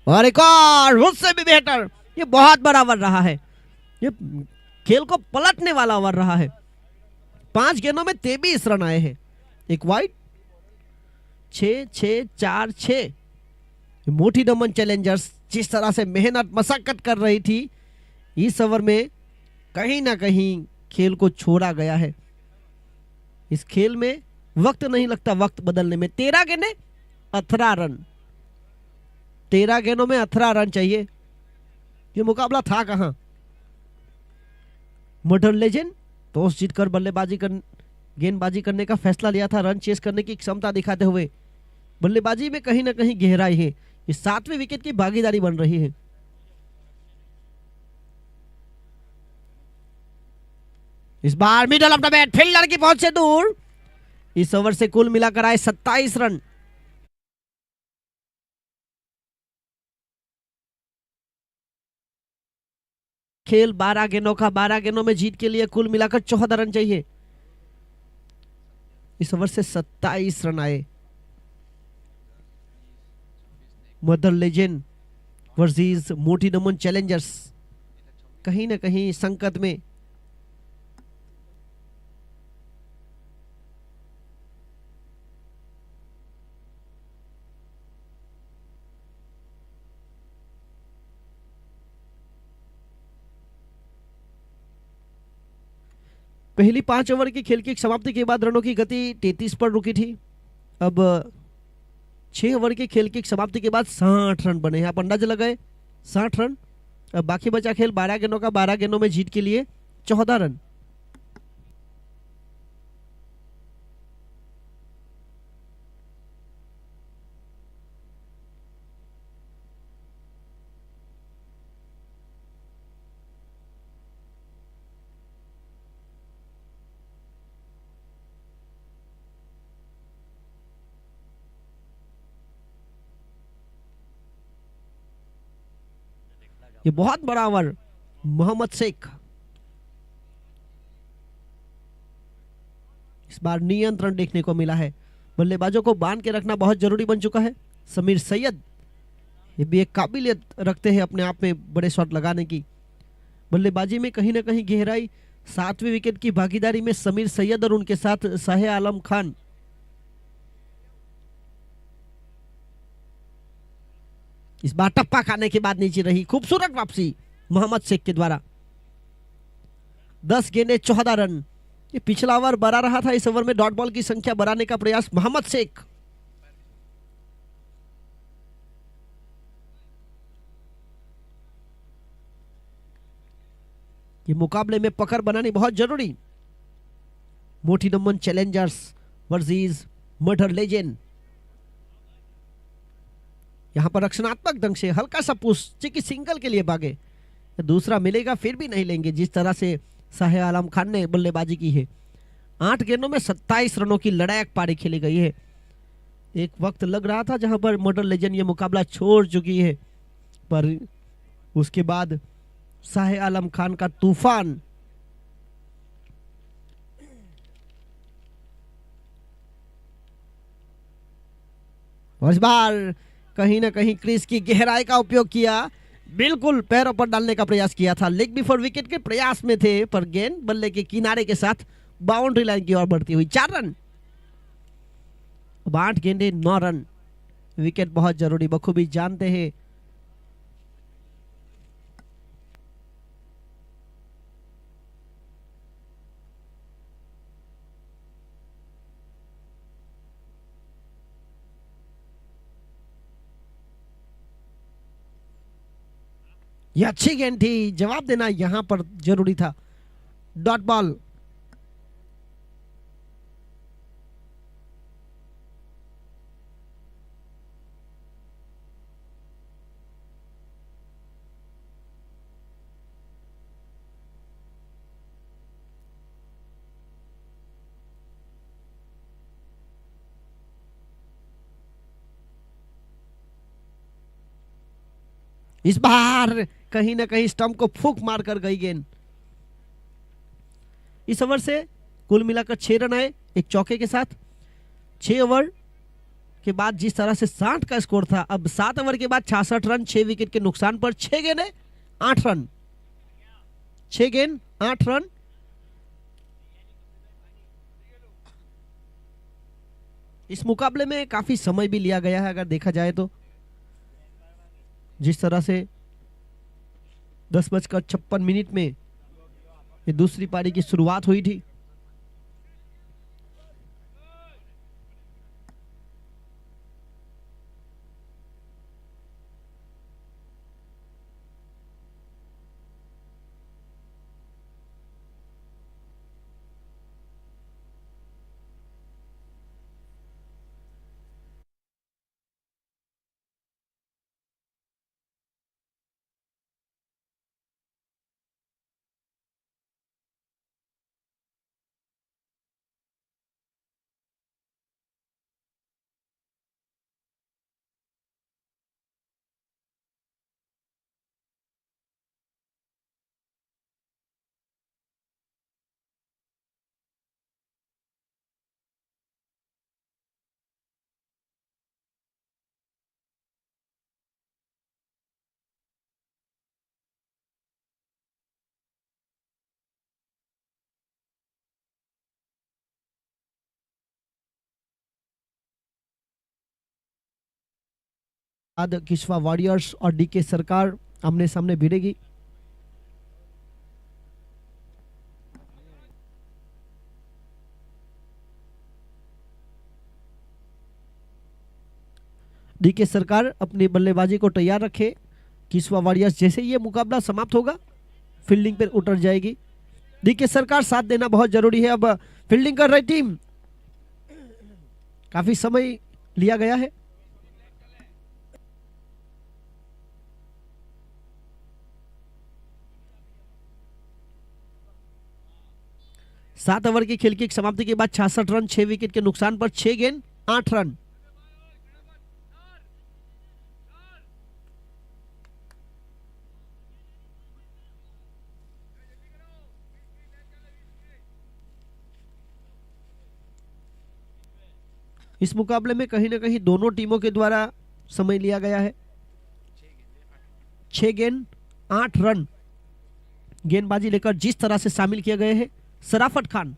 और एक और उससे भी बेहतर, ये बहुत बड़ा ओवर रहा है, ये खेल को पलटने वाला ओवर रहा है। 5 गेंदों में 23 रन आए हैं, एक वाइड, 6-6-4-6। मोटी दमन चैलेंजर्स जिस तरह से मेहनत मशक्कत कर रही थी, इस ओवर में कहीं ना कहीं खेल को छोड़ा गया है। इस खेल में वक्त नहीं लगता वक्त बदलने में। 13 गेंदें 18 रन, 13 गेंदों में 18 रन चाहिए। ये मुकाबला था कहां? मॉडर्न लेजेंड टॉस जीतकर गेंदबाजी करने का फैसला लिया था, रन चेस करने की क्षमता दिखाते हुए। बल्लेबाजी में कहीं ना कहीं गहराई है, ये 7वें विकेट की भागीदारी बन रही है। इस बार middle of the bat, fielder की पहुंच से दूर। इस ओवर से कुल मिलाकर आए 27 रन। खेल 12 गेंदों का, 12 गेंदों में जीत के लिए कुल मिलाकर 14 रन चाहिए। इस ओवर से 27 रन आए। मदर लेजेंड वर्सेस मोटी दमन चैलेंजर्स कहीं ना कहीं संकट में। पहली 5 ओवर की खेल की समाप्ति के बाद रनों की गति 33 पर रुकी थी। अब 6 ओवर की खेल की समाप्ति के बाद 60 रन बने हैं। आप अंदाजा लगाए 60 रन। अब बाकी बचा खेल 12 गेंदों का, 12 गेंदों में जीत के लिए 14 रन। ये बहुत बड़ा ओवर मोहम्मद शेख। इस बार नियंत्रण देखने को मिला है। बल्लेबाजों को बांध के रखना बहुत जरूरी बन चुका है। समीर सैयद ये भी एक काबिलियत रखते हैं अपने आप में बड़े शॉट लगाने की। बल्लेबाजी में कहीं ना कहीं गहराई। 7वें विकेट की भागीदारी में समीर सैयद और उनके साथ शाह आलम खान। इस बार टप्पा खाने के बाद नीचे रही, खूबसूरत वापसी मोहम्मद शेख के द्वारा। 10 गेंदे 14 रन। ये पिछला ओवर बढ़ा रहा था, इस ओवर में डॉट बॉल की संख्या बढ़ाने का प्रयास मोहम्मद शेख। ये मुकाबले में पकड़ बनानी बहुत जरूरी। मोटी नमन चैलेंजर्स वर्सेस मर्डर लेजेंड। यहां पर रक्षणात्मक ढंग से हल्का सा पुश, चिकी सिंगल के लिए भागे, दूसरा मिलेगा फिर भी नहीं लेंगे। जिस तरह से शाह आलम खान ने बल्लेबाजी की है, 8 गेंदों में 27 रनों की लड़ायक पारी खेली गई है। एक वक्त लग रहा था जहां पर मर्डर लेजेंड ये मुकाबला छोड़ चुकी है, पर उसके बाद शाह आलम खान का तूफान इस बार कहीं ना कहीं क्रीज की गहराई का उपयोग किया, बिल्कुल पैरों पर डालने का प्रयास किया था। लेग बिफोर विकेट के प्रयास में थे, पर गेंद बल्ले के किनारे के साथ बाउंड्री लाइन की ओर बढ़ती हुई 4 रन। 8 गेंदे 9 रन। विकेट बहुत जरूरी, बखूबी जानते हैं। यह अच्छी गेंद थी, जवाब देना यहां पर जरूरी था। Dot ball. इस बार कहीं ना कहीं स्टंप को फूंक मारकर गई गेंद। इस ओवर से कुल मिलाकर 6 रन आए एक चौके के साथ। 6 ओवर के बाद जिस तरह से 60 का स्कोर था, अब 7 ओवर के बाद 66 रन 6 विकेट के नुकसान पर 6 गेंदें 8 रन। 6 गेंद 8 रन। इस मुकाबले में काफी समय भी लिया गया है अगर देखा जाए तो। जिस तरह से 10:56 में ये दूसरी पारी की शुरुआत हुई थी। बाद किशवा वॉरियर्स और डीके सरकार आमने सामने भिड़ेगी। डीके सरकार अपनी बल्लेबाजी को तैयार रखे। किशवा वॉरियर्स जैसे ये मुकाबला समाप्त होगा फील्डिंग पर उतर जाएगी। डीके सरकार साथ देना बहुत जरूरी है। अब फील्डिंग कर रही टीम, काफी समय लिया गया है। सात ओवर की खेल की समाप्ति के बाद 66 रन 6 विकेट के नुकसान पर 6 गेंद 8 रन। इस मुकाबले में कहीं ना कहीं दोनों टीमों के द्वारा समय लिया गया है। 6 गेंद 8 रन गेंदबाजी लेकर जिस तरह से शामिल किए गए हैं सराफत खान।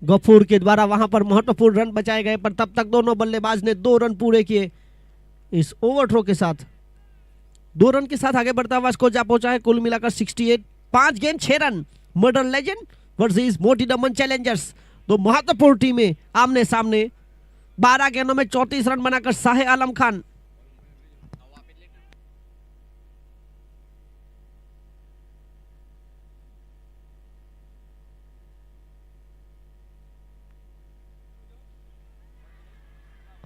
गफूर के द्वारा वहां पर महत्वपूर्ण रन बचाए गए, पर तब तक दोनों बल्लेबाज ने 2 रन पूरे किए इस ओवर थ्रो के साथ। 2 रन के साथ आगे बढ़ता हुआ स्कोर जा पहुंचा है कुल मिलाकर 68। 5 गेंद 6 रन। मर्डर लेजेंड वर्सेस मोटी दमन चैलेंजर्स, दो महत्वपूर्ण टीमें आमने सामने। 12 गेंदों में 34 रन बनाकर शाहे आलम खान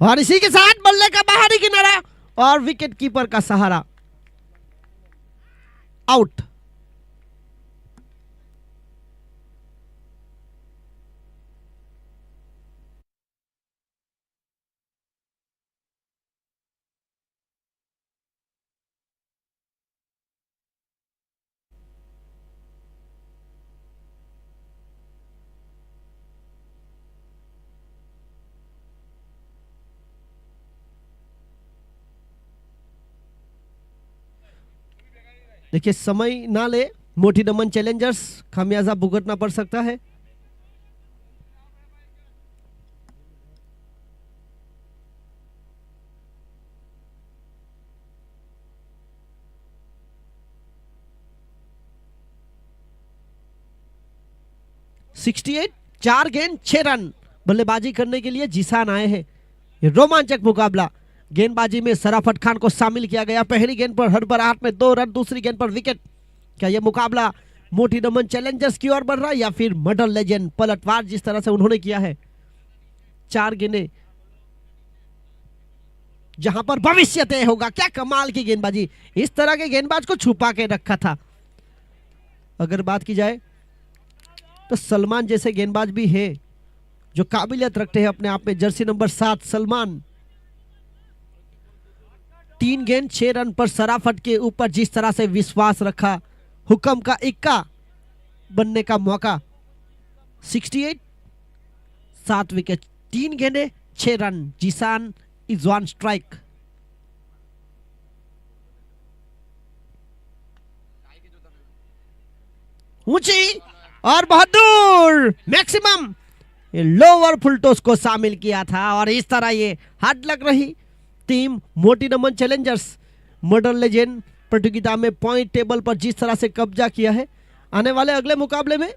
और इसी के साथ बल्ले का बाहरी किनारा और विकेट कीपर का सहारा, आउट। देखिए समय ना ले, मोटी दमन चैलेंजर्स खामियाजा भुगतना पड़ सकता है। (68) 4 गेंद 6 रन बल्लेबाजी करने के लिए जीसान आए हैं। ये रोमांचक मुकाबला, गेंदबाजी में सराफत खान को शामिल किया गया। पहली गेंद पर हड़बड़ाहट में 2 रन, दूसरी गेंद पर विकेट। क्या यह मुकाबला मोटी दमन चैलेंजर्स की ओर बढ़ रहा है या फिर मर्डर लेजेंड पलटवार जिस तरह से उन्होंने किया है। 4 गेंदें जहां पर भविष्य तय होगा। क्या कमाल की गेंदबाजी, इस तरह के गेंदबाज को छुपा के रखा था। अगर बात की जाए तो सलमान जैसे गेंदबाज भी है जो काबिलियत रखते हैं अपने आप में। Jersey number 7 Salman. 3 गेंद 6 रन पर सराफत के ऊपर जिस तरह से विश्वास रखा, हुक्म का इक्का बनने का मौका। 68 7 विकेट, 3 गेंदें 6 run. Zeeshan is on strike. ऊंची और बहुत दूर, मैक्सिमम लोअर फुलटॉस को शामिल किया था और इस तरह ये हार्ड लग रही टीम मोटी दमन चैलेंजर्स। मर्डर लेजेंड प्रतियोगिता में पॉइंट टेबल पर जिस तरह से कब्जा किया है, आने वाले अगले मुकाबले में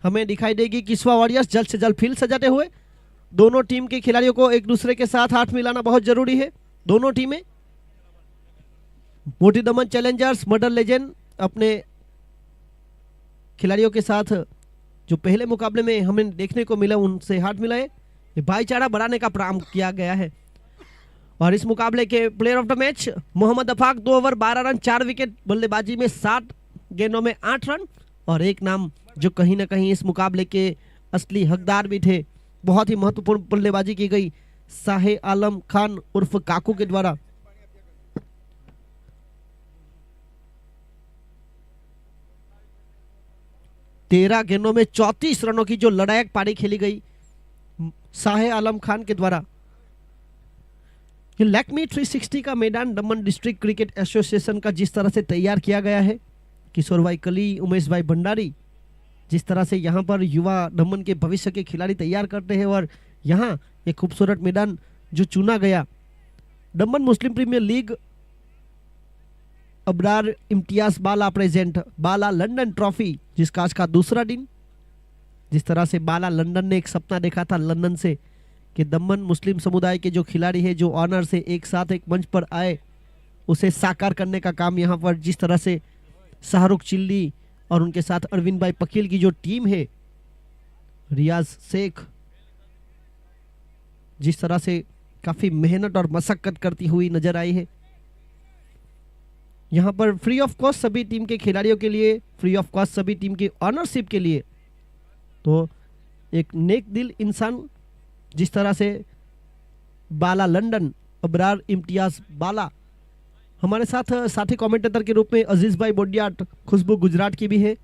हमें दिखाई देगी किस्वा वॉरियर्स जल्द से जल्द फील्ड सजाते हुए। दोनों टीम के खिलाड़ियों को एक दूसरे के साथ हाथ मिलाना बहुत जरूरी है। दोनों टीमें, मोटी दमन चैलेंजर्स मर्डर लेजेंड अपने खिलाड़ियों के साथ जो पहले मुकाबले में हमें देखने को मिला उनसे हाथ मिलाए, भाईचारा बढ़ाने का प्रारंभ किया गया है। और इस मुकाबले के player of the match Mohammad Afaq, 2 over 12 run 4 wicket, बल्लेबाजी में 7 गेंदों में 8 रन। और एक नाम जो कहीं ना कहीं इस मुकाबले के असली हकदार भी थे, बहुत ही महत्वपूर्ण बल्लेबाजी की गई शाहे आलम खान उर्फ काकू के द्वारा। तेरह गेंदों में 34 रनों की जो लड़ायक पारी खेली गई शाहे आलम खान के द्वारा। ये लैक्मी 360 का मैदान दमन डिस्ट्रिक्ट क्रिकेट एसोसिएशन का जिस तरह से तैयार किया गया है, किशोर भाई कली, उमेश भाई भंडारी जिस तरह से यहाँ पर युवा दमन के भविष्य के खिलाड़ी तैयार करते हैं, और यहाँ ये खूबसूरत मैदान जो चुना गया दमन Muslim premier league Abrar Imtiaz बाला प्रेजेंट बाला लंदन ट्रॉफी, जिसका आज का दूसरा दिन। जिस तरह से बाला लंदन ने एक सपना देखा था लंदन से कि दमन मुस्लिम समुदाय के जो खिलाड़ी हैं जो ऑनर से एक साथ एक मंच पर आए, उसे साकार करने का काम यहाँ पर जिस तरह से शाहरुख चिल्ली और उनके साथ अरविंद भाई पकील की जो टीम है, रियाज शेख जिस तरह से काफी मेहनत और मशक्कत करती हुई नजर आई है। यहाँ पर फ्री ऑफ कॉस्ट सभी टीम के खिलाड़ियों के लिए, फ्री ऑफ कॉस्ट सभी टीम की ऑनरशिप के लिए। तो एक नेक दिल इंसान जिस तरह से बाला लंदन अबरार इम्तियाज बाला, हमारे साथ साथी कमेंटेटर के रूप में अजीज भाई बोडियाट, खुशबू गुजरात की भी है।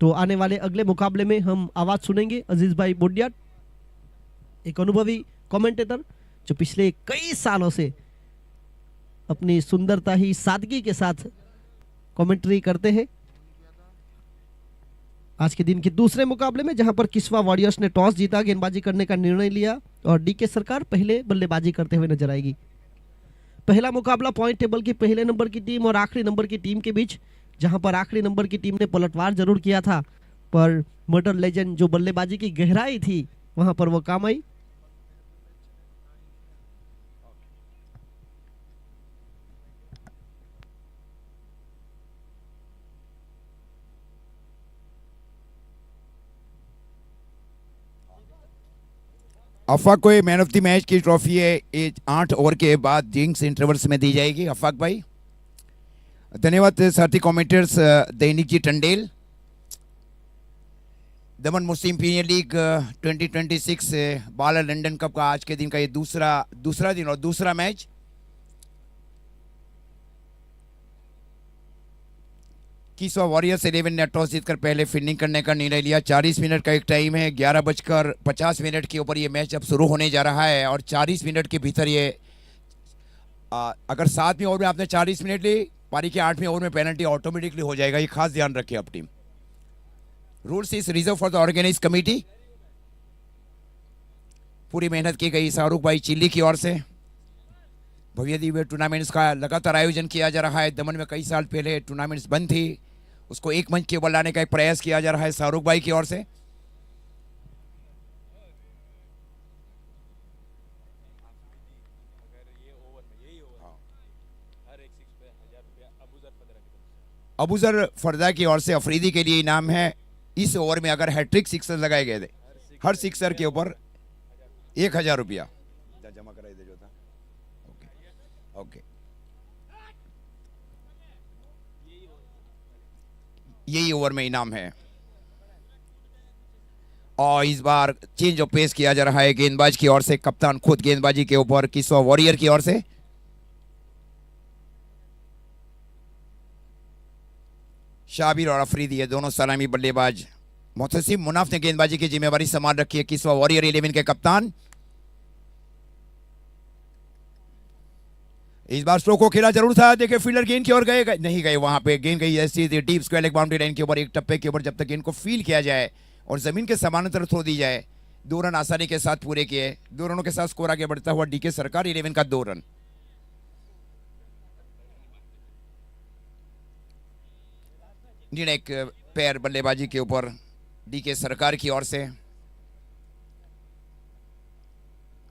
तो आने वाले अगले मुकाबले में हम आवाज़ सुनेंगे अजीज भाई बोडियाट, एक अनुभवी कमेंटेटर जो पिछले कई सालों से अपनी सुंदरता ही सादगी के साथ कमेंट्री करते हैं। आज के दिन के दूसरे मुकाबले में जहां पर किस्वा वॉरियर्स ने टॉस जीता, गेंदबाजी करने का निर्णय लिया और डीके सरकार पहले बल्लेबाजी करते हुए नजर आएगी। पहला मुकाबला पॉइंट टेबल की पहले नंबर की टीम और आखिरी नंबर की टीम के बीच, जहां पर आखिरी नंबर की टीम ने पलटवार जरूर किया था, पर मर्डर लेजेंड जो बल्लेबाजी की गहराई थी वहां पर वो काम आई। अफाक को मैन ऑफ द मैच की ट्रॉफी है, ये 8 ओवर के बाद जिंक्स इंटरवल्स में दी जाएगी। अफाक भाई धन्यवाद। साथी कमेंटर्स दैनिक जी टंडेल। दमन मुस्लिम प्रीमियर लीग 2026 बाला लंदन कप का आज के दिन का ये दूसरा दिन और दूसरा मैच। किस्वा वॉरियर्स 11 ने टॉस जीतकर पहले फील्डिंग करने का निर्णय लिया। 40 मिनट का एक टाइम है, 11:50 के ऊपर ये मैच अब शुरू होने जा रहा है और 40 मिनट के भीतर ये अगर 7वें ओवर में आपने 40 मिनट ली, पारी के 8वें ओवर में पेनल्टी ऑटोमेटिकली हो जाएगा, ये खास ध्यान रखिए आप team. Rules is reserve for the organise committee. पूरी मेहनत की गई शाहरुख भाई चिल्ली की ओर से। भव्य दिव्य टूर्नामेंट्स का लगातार आयोजन किया जा रहा है। दमन में कई साल पहले टूर्नामेंट्स बंद थी, उसको एक मंच के ऊपर लाने का एक प्रयास किया जा रहा है शाहरुख भाई की ओर से। अबूजर फरदा की ओर से अफरीदी के लिए इनाम है। इस ओवर में अगर हैट्रिक सिक्सर लगाए गए थे, हर सिक्सर के ऊपर 1000 रुपया जमा कराई दे जो था। ओके, यही ओवर में इनाम है। और इस बार चेंज ऑफ पेस किया जा रहा है गेंदबाज की ओर से। कप्तान खुद गेंदबाजी के ऊपर किस्वा वॉरियर की ओर से। शाबिर और अफरीदी ये दोनों सलामी बल्लेबाज। मोहतसिब मुनाफ ने गेंदबाजी की जिम्मेवारी संभाल रखी है, किस्वा वॉरियर 11 के कप्तान। इस बार स्ट्रोक को खेला जरूर था, देखिए फील्डर गेंद की ओर गए नहीं गए, वहां पे गेंद गई ऐसी थी deep square leg boundary line के ऊपर एक टप्पे के ऊपर। जब तक गेंद को फील किया जाए और जमीन के समानांतर थ्रो दी जाए। 2 रन आसानी के साथ पूरे किए। 2 रनों के साथ स्कोर आगे बढ़ता हुआ डीके सरकार 11 का 2 रन। निर्णायक पैर बल्लेबाजी के ऊपर डीके सरकार की ओर से।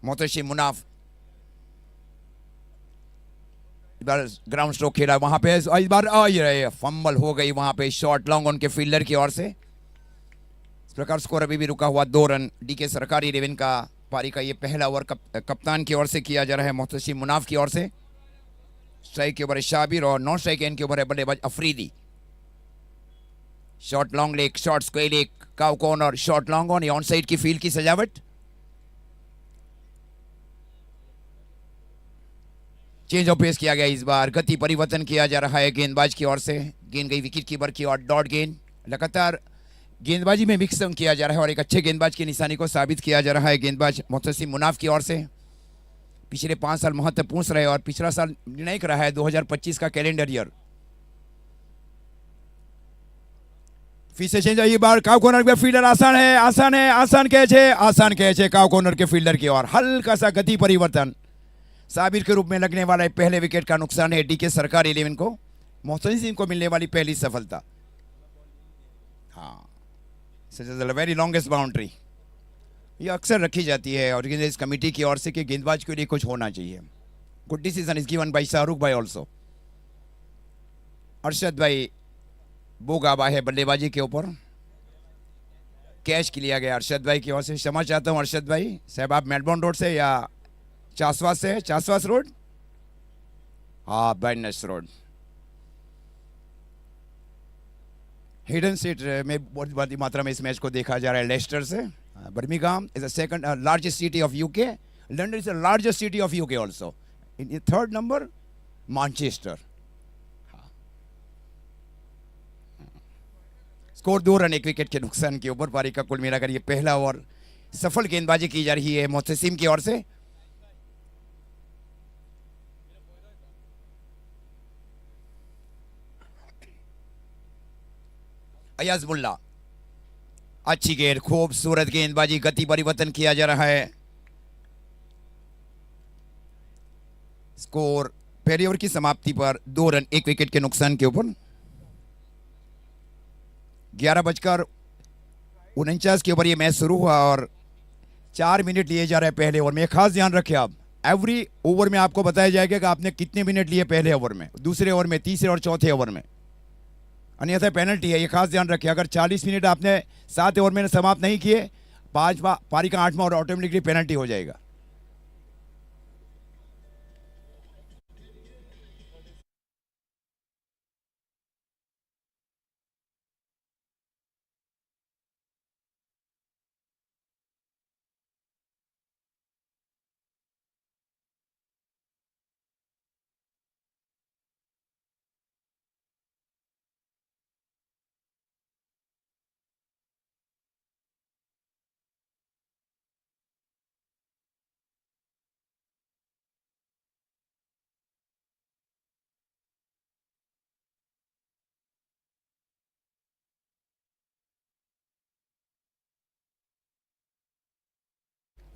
मोहतसिब मुनाफ ग्राउंड स्ट्रोक खेला वहां पे। इस बार फंबल हो गई वहां पे, शॉर्ट लॉन्ग ऑन के फील्डर की ओर से। इस प्रकार स्कोर अभी भी रुका हुआ 2 रन। डीके सरकारी 11 का पारी का ये पहला ओवर कप्तान की ओर से किया जा रहा है मोहतसिब मुनाफ की ओर से। स्ट्राइक के ऊपर है शाबिर और नॉन स्ट्राइक एंड के ऊपर है बल्लेबाज Afridi. Short long leg, short square leg, cow corner, short long on, on side की फील्ड की सजावट। चेंज ऑफ पेस किया गया, इस बार गति परिवर्तन किया जा रहा है गेंदबाज की ओर से। गेंद गई विकेट कीपर की ओर, डॉट गेंद। लगातार गेंदबाजी में मिक्स किया जा रहा है और एक अच्छे गेंदबाज की निशानी को साबित किया जा रहा है गेंदबाज मोहतसिब मुनाफ की ओर से। पिछले 5 साल महत्वपूर्ण रहे और पिछला साल निर्णायक रहा है 2025 का कैलेंडर ईयर। फिर से चेंज, ये बार काउ कॉर्नर का फील्डर आसान है, आसान है, आसान कैच है काउ कॉर्नर के फील्डर की ओर। हल्का सा गति परिवर्तन साबिर के रूप में लगने वाला है। पहले विकेट का नुकसान है डीके सरकार 11 को। मोहतसिब को मिलने वाली पहली सफलता। हाँ, वेरी लॉन्गेस्ट बाउंड्री ये अक्सर रखी जाती है ऑर्गेनाइज कमेटी की ओर से कि गेंदबाज के लिए कुछ होना चाहिए। Good decision is given by Shahrukh भाई ऑल्सो। अरशद भाई बोगाबा है बल्लेबाजी के ऊपर। कैच लिया गया अरशद भाई की ओर से। क्षमा चाहता हूं अरशद भाई साहब, आप मेलबोर्न रोड से या चासवास से? चासवास रोड, हाँ, बैडनेस रोड। हिडन सीट में बहुत बड़ी मात्रा में इस मैच को देखा जा रहा है लेस्टर से। Birmingham is the second largest city of UK. London is the largest city of UK also. In third number Manchester. Score 2 run 1 wicket के नुकसान के ऊपर। पारी का कुल मिलाकर ये पहला ओवर सफल गेंदबाजी की जा रही है मोहतसिब की ओर से। अयाज मुल्ला अच्छी गेंद, खूबसूरत गेंदबाजी, गति परिवर्तन किया जा रहा है। स्कोर पहले ओवर की समाप्ति पर 2 रन 1 विकेट के नुकसान के ऊपर। 11:49 के ऊपर ये मैच शुरू हुआ और 4 मिनट लिए जा रहे हैं पहले ओवर में। खास ध्यान रखें आप, एवरी ओवर में आपको बताया जाएगा कि आपने कितने मिनट लिए पहले ओवर में, दूसरे ओवर में, तीसरे और चौथे ओवर में, अन्यथा पेनल्टी है। ये खास ध्यान रखें। अगर 40 मिनट आपने 7 ओवर में समाप्त नहीं किए, पारी का 8वां ओवर ऑटोमेटिकली पेनल्टी हो जाएगा।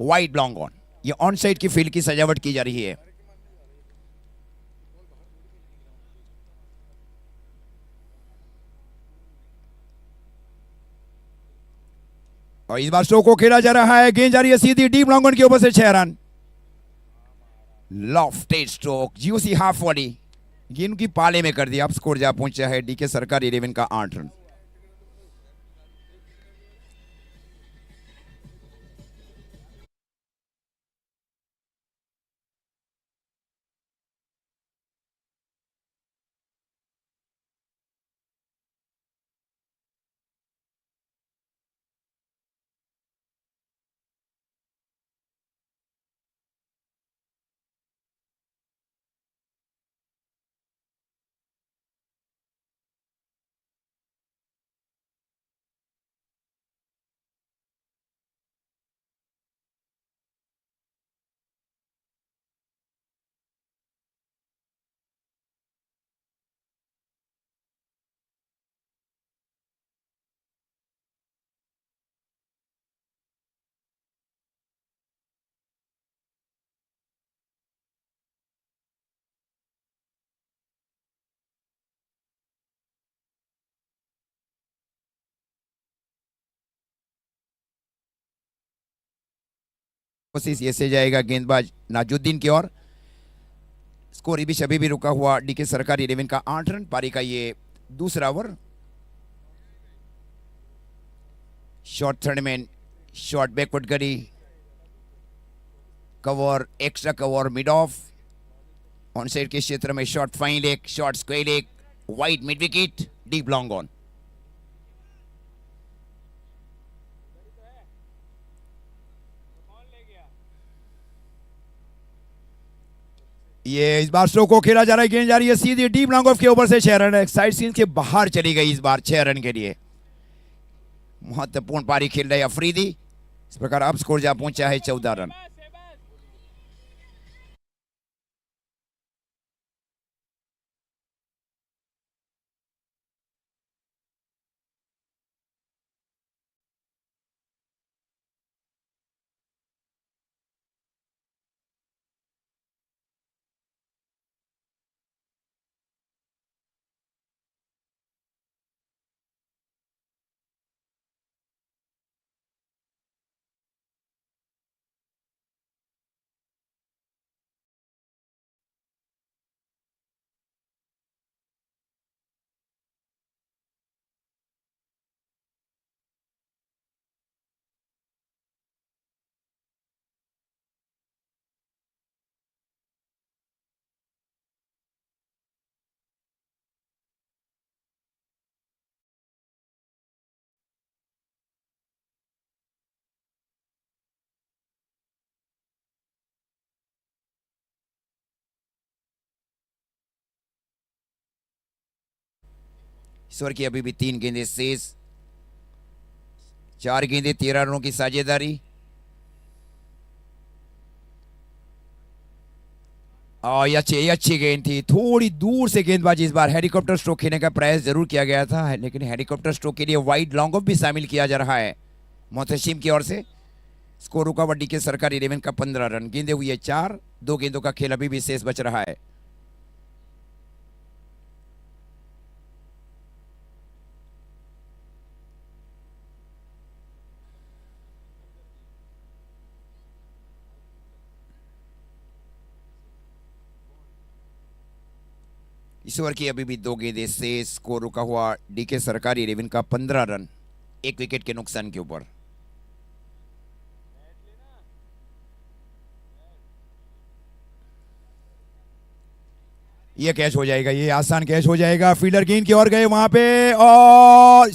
वाइड लॉन्ग ऑन, ये ऑन साइड की फील्ड की सजावट की जा रही है। और इस बार शो को खेला जा रहा है। गेंद जा रही है सीधी डीप लॉन्ग ऑन के ऊपर से 6 run. Lofted stroke, juicy half volley, गेंद की पाले में कर दिया। अब स्कोर जा पहुंचा है डीके सरकार 11 का 8 रन। कोशिश ये से जाएगा गेंदबाज नाजुद्दीन की ओर। स्कोर भी अभी भी रुका हुआ डीके सरकार 11 का 8 रन। पारी का ये दूसरा over. Short third man, short backward gully, cover, extra cover, mid off, on side के क्षेत्र में short fine leg, short square leg, wide mid wicket, deep long on. ये इस बार स्ट्रोक को खेला जा रहा है। गेंद जा रही है सीधी डीप लॉन्ग ऑफ के ऊपर से 6 रन। साइड सीन के बाहर चली गई इस बार 6 रन के लिए। महत्वपूर्ण पारी खेल रहे अफरीदी। इस प्रकार अब स्कोर जा पहुंचा है 14 रन। ईश्वर की अभी भी 3 गेंदें शेष, 4 गेंदें 13 रनों की साझेदारी। और ये अच्छी गेंद थी, थोड़ी दूर से गेंदबाजी। इस बार हेलीकॉप्टर स्ट्रोक खेलने का प्रयास जरूर किया गया था, लेकिन हेलीकॉप्टर स्ट्रोक के लिए वाइड लॉन्ग ऑफ भी शामिल किया जा रहा है मोहतशिम की ओर से। स्कोर रुका हुआ डीके सरकार 11 का 15 रन। गेंदे हुई है 4, 2 गेंदों का खेल अभी भी शेष बच रहा है। इस ओवर की अभी भी 2 गेंदें शेष। स्कोर रुका हुआ डीके सरकारी 11 का 15 रन, 1 विकेट के नुकसान के ऊपर। ये कैच हो जाएगा, ये आसान कैच हो जाएगा। फील्डर गेंद की ओर गए वहां पे और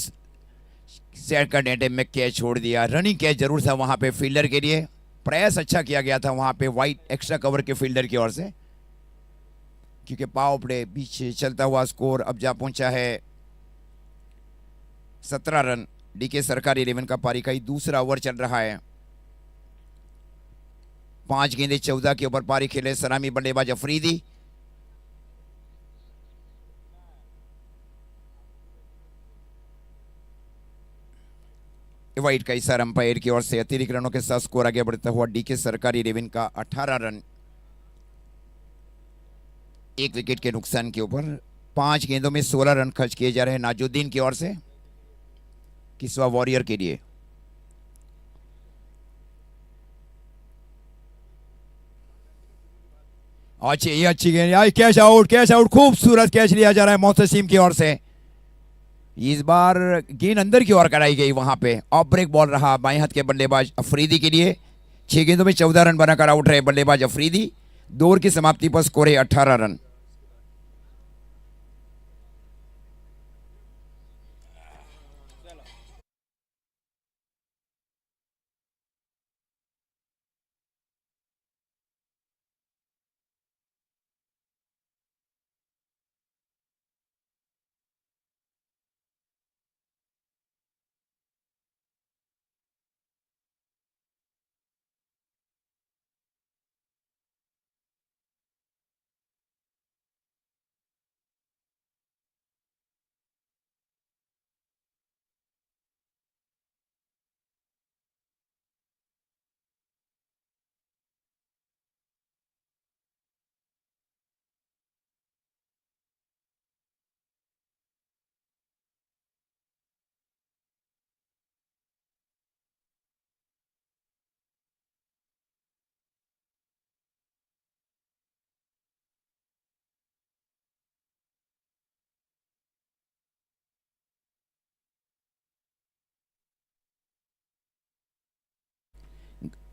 सेकंड अटेम्प्ट में कैच छोड़ दिया। रनिंग कैच जरूर था वहां पे फील्डर के लिए, प्रयास अच्छा किया गया था वहां पे वाइड एक्स्ट्रा कवर के फील्डर की ओर से, क्योंकि पावर प्ले बीच चलता हुआ स्कोर अब जा पहुंचा है 17 रन। डीके सरकार 11 का पारी का ही दूसरा ओवर चल रहा है। 5 गेंदे 14 के ऊपर पारी खेले सलामी बल्लेबाज अफरीदी। वाइड का इशारा अंपायर की ओर से। अतिरिक्त रनों के साथ स्कोर आगे बढ़ता हुआ डीके सरकारी 11 का 18 रन, 1 विकेट के नुकसान के ऊपर। 5 गेंदों में 16 रन खर्च किए जा रहे हैं नाजुद्दीन की ओर से किस्वा वॉरियर के लिए। अच्छी गेंद, कैच आउट, खूबसूरत कैच लिया जा रहा है मोहतसिम की ओर से। इस बार गेंद अंदर की ओर कराई गई, वहां पे ऑफ ब्रेक बॉल रहा बाएं हाथ के बल्लेबाज अफरीदी के लिए। 6 गेंदों में 14 रन बनाकर आउट रहे बल्लेबाज अफरीदी। 2 ओवर की समाप्ति पर स्कोर है 18 रन।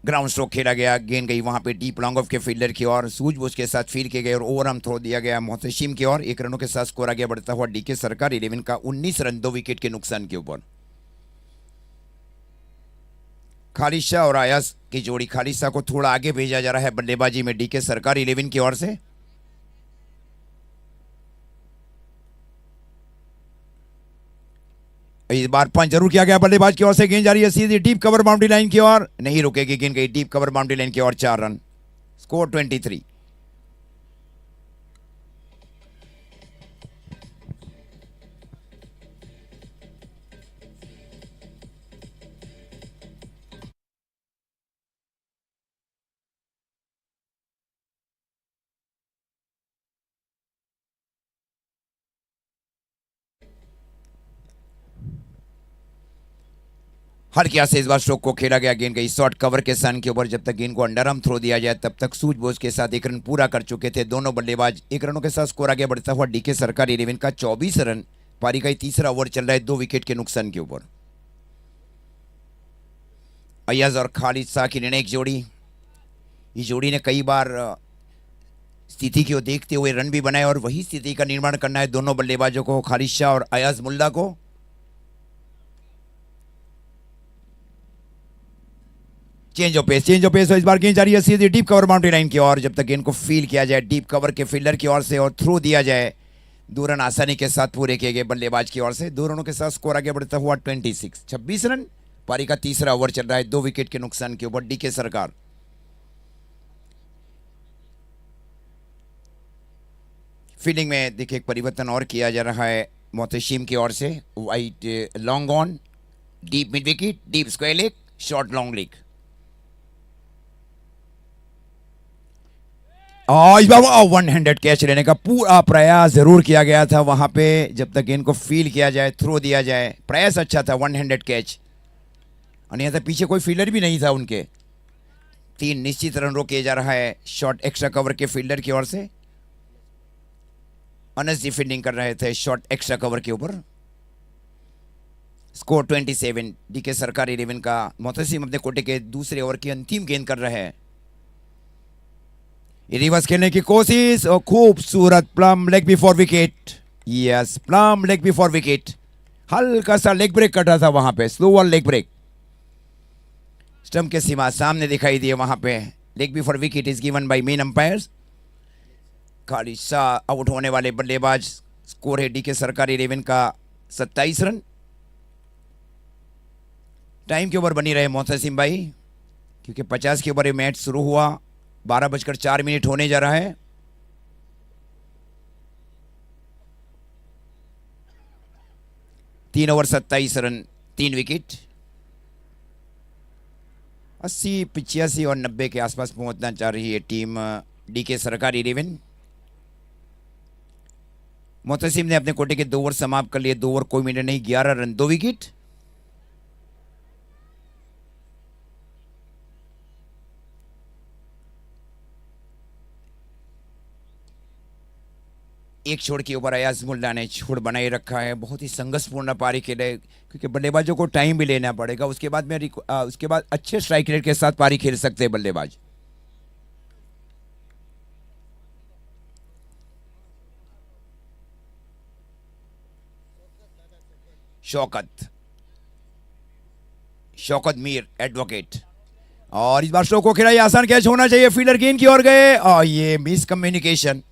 ग्राउंड स्ट्रोक खेला गया, गेंद गई वहां पे डीप लॉन्ग ऑफ के फील्डर की ओर, सूझबूझ के साथ फील्ड के गए और ओवर आर्म थ्रो दिया गया मोहतशिम की ओर। 1 रनों के साथ स्कोर आगे बढ़ता हुआ डीके सरकार 11 का 19 रन, 2 विकेट के नुकसान के ऊपर। खालिशा और आयास की जोड़ी, खालिशा को थोड़ा आगे भेजा जा रहा है बल्लेबाजी में डीके सरकार 11 की ओर से। इस बार पंच जरूर किया गया बल्लेबाज की ओर से। गेंद जा रही है सीधी डीप कवर बाउंड्री लाइन की ओर, नहीं रुकेगी गेंद, गई डीप कवर बाउंड्री लाइन की ओर। 4 रन, स्कोर 23। हल्के से इस बार स्ट्रोक को खेला गया, गेंद गई शॉर्ट कवर के सन के ऊपर। जब तक गेंद को अंडर आर्म थ्रो दिया जाए तब तक सूझबूझ के साथ 1 रन पूरा कर चुके थे दोनों बल्लेबाज। 1 रनों के साथ स्कोर आगे बढ़ता हुआ डीके सरकार 11 का 24 रन। पारी का ही तीसरा ओवर चल रहा है 2 विकेट के नुकसान के ऊपर। अय्याज और खालिद शाह की निर्णायक जोड़ी, इस जोड़ी ने कई बार स्थिति को देखते हुए रन भी बनाए और वही स्थिति का निर्माण करना है दोनों बल्लेबाजों को, खालिद शाह और अय्याज मुल्ला को। चेंज ऑफ पेस इस बार गेंद जा रही है सीधी डीप कवर बाउंड्री लाइन की ओर। जब तक गेंद को फील किया जाए डीप कवर के फील्डर की ओर से और थ्रो दिया जाए, 2 रन आसानी के साथ पूरे किए गए बल्लेबाज की ओर से। 2 रनों के साथ स्कोर आगे बढ़ता हुआ 26 रन। पारी का तीसरा ओवर चल रहा है 2 विकेट के नुकसान के ऊपर डीके सरकार। फील्डिंग में देखिए एक परिवर्तन और किया जा रहा है मोहतशिम की ओर से। Wide long on, deep mid wicket, deep square leg, short long leg. इस बार वन हैंडेड कैच लेने का पूरा प्रयास जरूर किया गया था वहां पे। जब तक गेंद को फील किया जाए, थ्रो दिया जाए, प्रयास अच्छा था। वन हैंडेड कैच, और यहाँ पीछे कोई फील्डर भी नहीं था उनके। 3 निश्चित रन रोके जा रहा है शॉर्ट एक्स्ट्रा कवर के फील्डर की ओर से। अनस जी फील्डिंग कर रहे थे शॉर्ट एक्स्ट्रा कवर के ऊपर। स्कोर 27। डीके सरकार 11 का। मोहतसिम अपने कोटे के दूसरे ओवर की अंतिम गेंद कर रहे हैं। रिवर्स खेलने की कोशिश और खूबसूरत plum leg before wicket. Yes, plum leg before wicket. हल्का सा लेग ब्रेक कटा था वहां पे, स्लोअर लेग ब्रेक। स्टंप के सीमा सामने दिखाई दिए वहां पे। Leg before wicket is given by main umpires. खाली सा आउट होने वाले बल्लेबाज। स्कोर है डीके सरकार 11 का 27 रन। टाइम के ओवर बनी रहे मोहतसिम भाई, क्योंकि 50 के ओवर ये मैच शुरू हुआ। 12:04 होने जा रहा है। तीन ओवर 27 रन, 3 विकेट। 80, 85 और 90 के आसपास पहुंचना चाह रही है टीम डीके सरकार 11। मोहतसिम ने अपने कोटे के 2 ओवर समाप्त कर लिए। 2 ओवर कोई मिनट नहीं, 11 रन, 2 विकेट। एक छोड़ के ऊपर अयाज मुल्ला ने छोड़ बनाए रखा है। बहुत ही संघर्षपूर्ण पारी खेले, क्योंकि बल्लेबाजों को टाइम भी लेना पड़ेगा। उसके बाद अच्छे स्ट्राइक रेट के साथ पारी खेल सकते हैं बल्लेबाज। शौकत मीर एडवोकेट, और इस बार शो को खेला। ये आसान कैच होना चाहिए। फील्डर गेंद की ओर गए और ये मिस कम्युनिकेशन।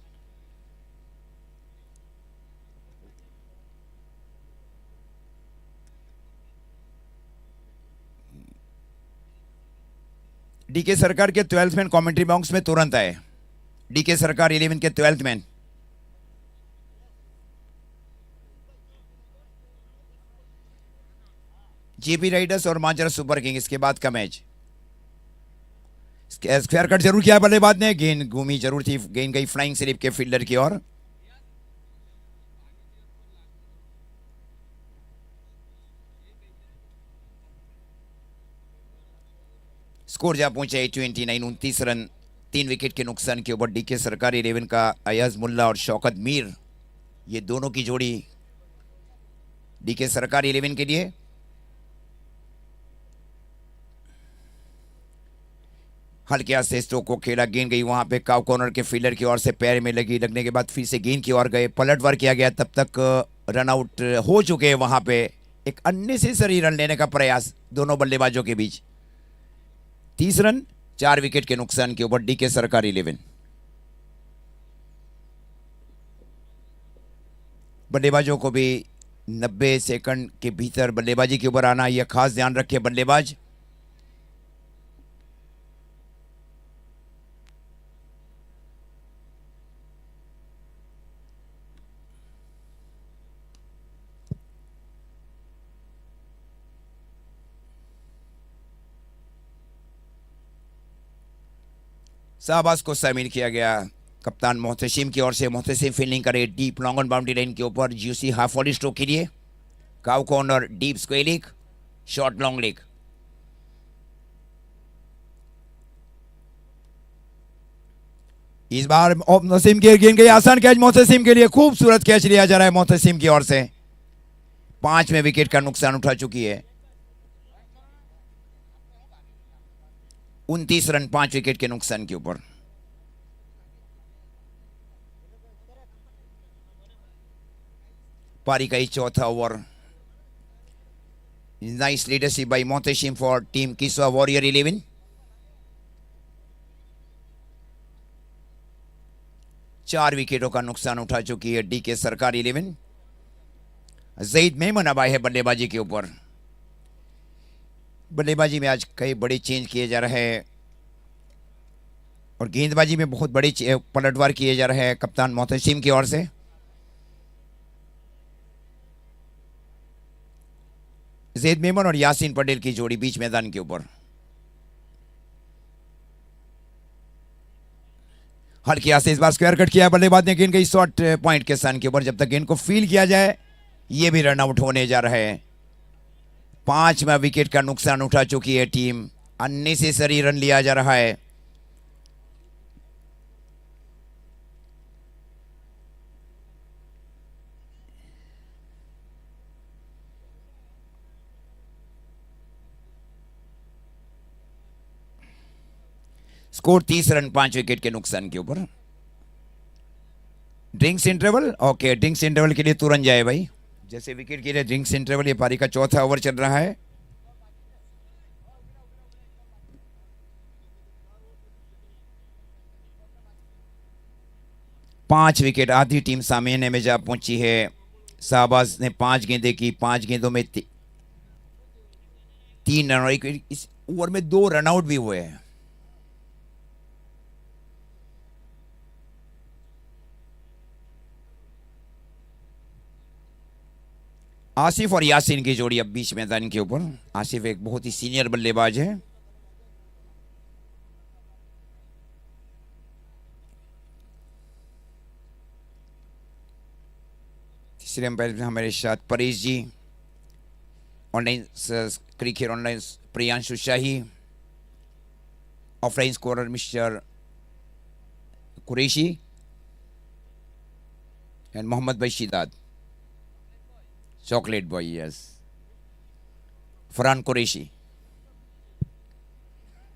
डीके सरकार के 12th मैन कमेंट्री बॉक्स में तुरंत आए। डीके सरकार 11 के 12th मैन। जेपी राइडर्स और मांजरा सुपर किंग, इसके बाद का मैच। स्क्वायर कट जरूर किया बल्लेबाज ने। गेंद घूमी जरूर थी, गेंद गई फ्लाइंग स्लिप के फील्डर की ओर। स्कोर जा पहुंचे 29, 29 रन, 3 विकेट के नुकसान के ऊपर। डीके सरकार 11 का अयाज मुल्ला और शौकत मीर, ये दोनों की जोड़ी डीके सरकार 11 के लिए। हल्के से स्ट्रोक को खेला। गेंद गई वहां पे काउ कॉर्नर के फील्डर की ओर से, पैर में लगी। लगने के बाद फिर से गेंद की ओर गए, पलटवार किया गया। तब तक रन आउट हो चुके हैं वहां पे। एक अननेसेसरी रन लेने का प्रयास दोनों बल्लेबाजों के बीच। 30 रन, 4 विकेट के नुकसान के ऊपर डीके सरकार 11। बल्लेबाजों को भी 90 सेकंड के भीतर बल्लेबाजी के ऊपर आना, यह खास ध्यान रखे बल्लेबाज। शाहबाज को शामिल किया गया कप्तान मोहतसिम की ओर से। मोहतसिम फील्डिंग करे deep long on boundary line के ऊपर। जीसी हाफ वॉली स्ट्रोक के लिए। Cow corner, deep square leg, short long leg. इस बार मोहतसिम की गेंद गई आसान कैच मोहतसिम के लिए। खूबसूरत कैच लिया जा रहा है मोहतसिम की ओर से। 5वें विकेट का नुकसान उठा चुकी है। 29 रन, 5 विकेट के नुकसान के ऊपर। पारी का ही चौथा over. Nice leadership by Mohtasim for team Kiswa warrior 11। चार विकेटों का नुकसान उठा चुकी है डीके सरकार 11। जईद मेमन अब आए है बल्लेबाजी के ऊपर। बल्लेबाजी में आज कई बड़े चेंज किए जा रहे हैं। और गेंदबाजी में बहुत बड़ी पलटवार किए जा रहे हैं कप्तान मोहतसिम की ओर से। जैद मेमन और यासीन पटेल की जोड़ी बीच मैदान के ऊपर। हल्की से इस बार स्क्वायर कट किया बल्लेबाज ने गेंद गई शॉर्ट पॉइंट के सन के ऊपर। जब तक गेंद को फील किया जाए ये भी रन आउट होने जा रहे हैं। 5वां विकेट का नुकसान उठा चुकी है टीम। अननेसेसरी रन लिया जा रहा है। स्कोर 30 रन 5 विकेट के नुकसान के ऊपर। Drinks interval, okay drinks interval के लिए तुरंत जाए भाई। जैसे विकेट के लिए ड्रिंक्स इंटरवल। ये पारी का चौथा ओवर चल रहा है। पांच विकेट, आधी टीम सामने में जा पहुंची है। शाहबाज ने 5 गेंदें की, 5 गेंदों में 3 रन और इस ओवर में 2 रनआउट भी हुए हैं। आसिफ और यासीन की जोड़ी अब बीच मैदान के ऊपर। आसिफ एक बहुत ही सीनियर बल्लेबाज है। तीसरे अंपायर में हमारे साथ Paresh ji, online cricket online Priyanshu Shahi, offline scorer mister Qureshi and Mohammed भाई Shidad, chocolate boy, yes Farhan Qureshi.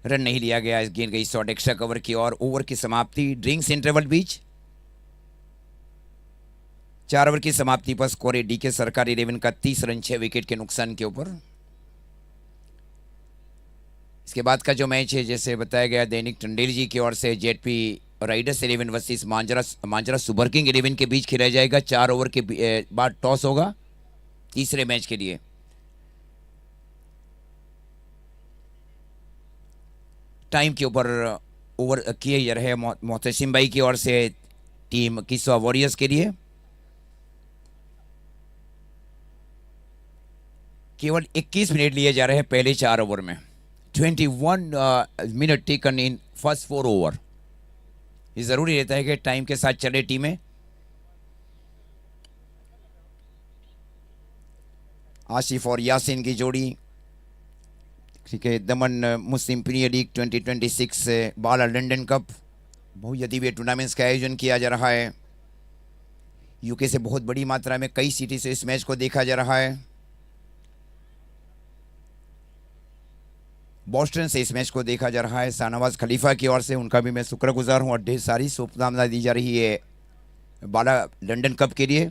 Run नहीं लिया गया। इस गेंद गई शॉर्ट एक्स्ट्रा कवर की और ओवर की समाप्ति। ड्रिंक्स इंटरवल बीच 4 ओवर की समाप्ति पर स्कोर है डीके सरकार 11 का 30 रन 6 विकेट के नुकसान के ऊपर। इसके बाद का जो मैच है जैसे बताया गया दैनिक टंडेल जी की ओर से ZP riders 11 versus Manjra super king 11 के बीच खेला जाएगा। 4 ओवर के बाद टॉस होगा तीसरे मैच के लिए। टाइम के ऊपर ओवर किए जा रहे मोहतसिम भाई की ओर से टीम किस्वा वॉरियर्स के लिए। केवल 21 मिनट लिए जा रहे हैं पहले 4 ओवर में। 21 minute taken in first 4 over. ये जरूरी रहता है कि टाइम के साथ चले टीमें। आसिफ और यासीन की जोड़ी ठीक है। दमन मुस्लिम प्रीमियर लीग 2026 बाला लंदन कप बहुदिवसीय टूर्नामेंट्स का आयोजन किया जा रहा है। यूके से बहुत बड़ी मात्रा में कई सिटी से इस मैच को देखा जा रहा है। बॉस्टन से इस मैच को देखा जा रहा है। शाहनवाज खलीफा की ओर से उनका भी मैं शुक्रगुजार हूं और ढेर सारी शुभकामनाएं दी जा रही है बाला लंदन कप के लिए।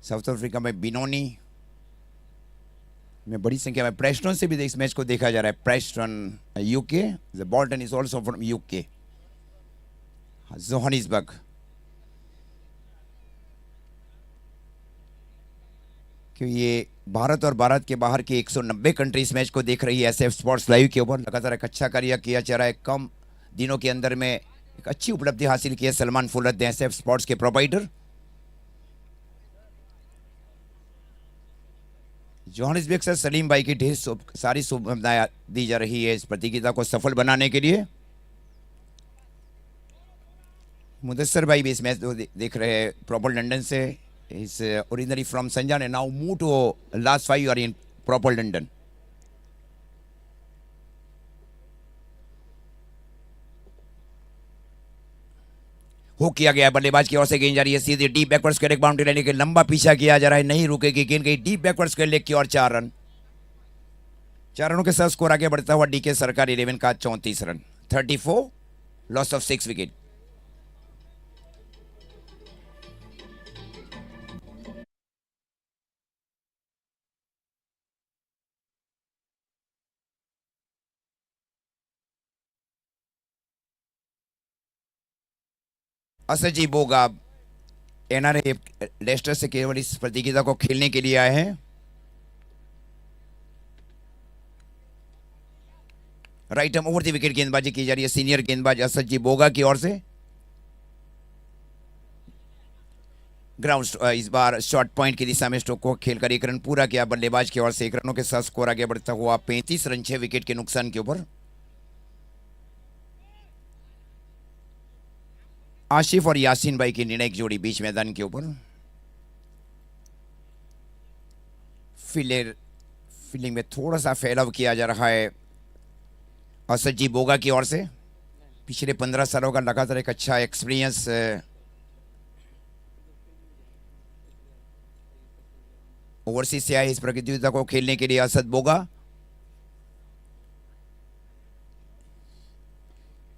साउथ अफ्रीका में बिनोनी में बड़ी संख्या में प्रेस्टन से भी इस मैच को देखा जा रहा है। Preston UK, Bolton is also from UK, Johannesburg. कि ये भारत और भारत के बाहर की 190 कंट्री इस मैच को देख रही है एसएफ स्पोर्ट्स लाइव के ऊपर। लगातार एक अच्छा कार्य किया जा रहा है। कम दिनों के अंदर में एक अच्छी उपलब्धि हासिल की है सलमान फुलरत ने, एसएफ स्पोर्ट्स के प्रोवाइडर। जोहानिसबर्ग से सलीम भाई की ढेर सारी शुभकामनाएं दी जा रही है इस प्रतियोगिता को सफल बनाने के लिए। मुदस्सर भाई भी इस मैच देख रहे हैं प्रॉपर लंदन से। He's originally from Sanjan and now moved to last 5 years in proper London. हो किया गया बल्लेबाज की ओर से गेंद जा रही है सीधे डीप बैकवर्ड्स के लेग बाउंड्री लेने के लंबा पीछा किया जा रहा है, नहीं रुकेगी। गेंद गई डीप बैकवर्ड्स के लेग की ओर 4 रन। 4 रनों के साथ स्कोर आगे बढ़ता हुआ डीके सरकार 11 का 34 रन 34 लॉस ऑफ 6 विकेट। असजी बोगा एनआरए लेस्टर से केवल इस प्रतियोगिता को खेलने के लिए आए हैं। Right arm over the wicket गेंदबाजी की जा रही है सीनियर गेंदबाज असद जी बोगा की ओर से। ग्राउंड इस बार शॉर्ट पॉइंट की दिशा में स्ट्रोक को खेलकर 1 रन पूरा किया बल्लेबाज की ओर से। 1 रनों के साथ स्कोर आगे बढ़ता हुआ 35 रन 6 विकेट के नुकसान के ऊपर। आशिफ और यासीन भाई की निर्णायक जोड़ी बीच मैदान के ऊपर। फील्डिंग में थोड़ा सा फैलाव किया जा रहा है असद जी बोगा की ओर से। पिछले 15 सालों का लगातार एक अच्छा एक्सपीरियंस ओवरसीज से आए इस प्रतियोगिता को खेलने के लिए असद बोगा।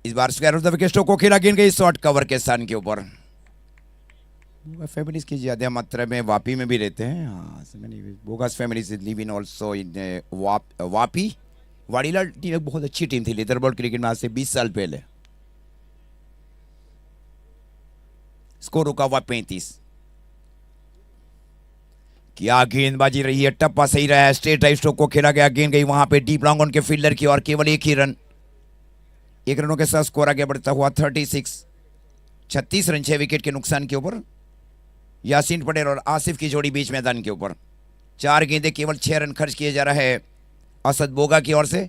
इस बार square off the wicket stroke को खेला गेंद गई शॉर्ट कवर के स्थान के ऊपर। फैमिलीज की ज्यादा मात्रा में वापी में भी रहते हैं। हाँ, Boga's families live in also in Vapi. Vadilal team एक बहुत अच्छी टीम थी लेदरबॉल क्रिकेट में आज से 20 साल पहले। स्कोर रुका हुआ 35। क्या गेंदबाजी रही है, टप्पा सही रहा है, स्ट्रेट ड्राइव स्ट्रोक को खेला गया, गेंद गई वहां पे डीप लॉन्ग ऑन के फील्डर की और केवल 1 ही रन। 1 रनों के साथ स्कोर आगे बढ़ता हुआ 36। 36 रन 6 विकेट के नुकसान के ऊपर। यासीन पटेल और आसिफ की जोड़ी बीच मैदान के ऊपर। 4 गेंदे केवल 6 रन खर्च किए जा रहा है असद बोगा की ओर से।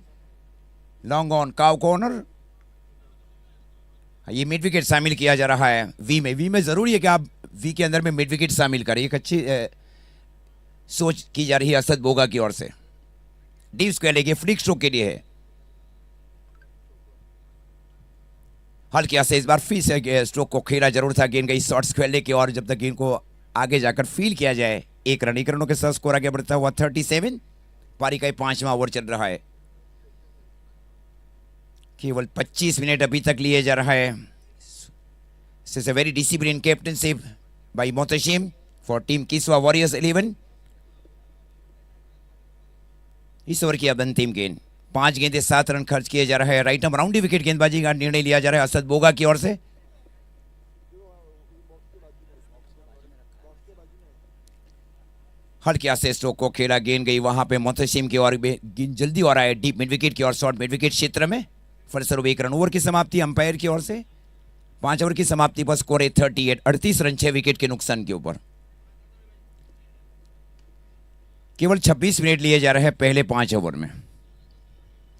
लॉन्ग ऑन काव कॉर्नर, ये मिड विकेट शामिल किया जा रहा है वी में जरूरी है कि आप वी के अंदर में मिड विकेट शामिल करें। एक अच्छी सोच की जा रही है असद बोगा की ओर से। डीप स्क्वायर लेके फ्लिक स्ट्रोक के लिए है। हल्के से इस बार फिर से स्ट्रोक को खेला जरूर था, गेंद गई शॉर्ट स्क्वायर लेके और जब तक गेंद को आगे जाकर फील किया जाए 1 रन। 1 रनों के साथ स्कोर आगे बढ़ता हुआ 37। पारी का 5वां ओवर चल रहा है। केवल 25 मिनट अभी तक लिए जा रहा है। This is a very discipline captaincy by Mohtashim for team Kiswa warriors 11। इस ओवर की अब अंतिम गेंद। 5 गेंदे 7 रन खर्च किए जा रहे हैं। राइट आर्म राउंडी विकेट गेंदबाजी का निर्णय लिया जा रहा है असद बोगा की ओर से। हल्के से स्ट्रोक को खेला, गेंद गई वहां पे मोहतशिम की ओर। गेंद जल्दी हो रहा है डीप मिड विकेट की ओर, शॉर्ट मिड विकेट क्षेत्र में। फलस्वरूप 1 रन। ओवर की समाप्ति अंपायर की ओर से। 5 ओवर की समाप्ति पर स्कोर है 38। 38 रन 6 विकेट के नुकसान के ऊपर। केवल 26 मिनट लिए जा रहे हैं पहले 5 ओवर में।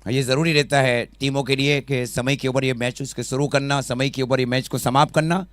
ये जरूरी रहता है टीमों के लिए कि समय के ऊपर ये मैच उसके शुरू करना, समय के ऊपर ये मैच को समाप्त करना।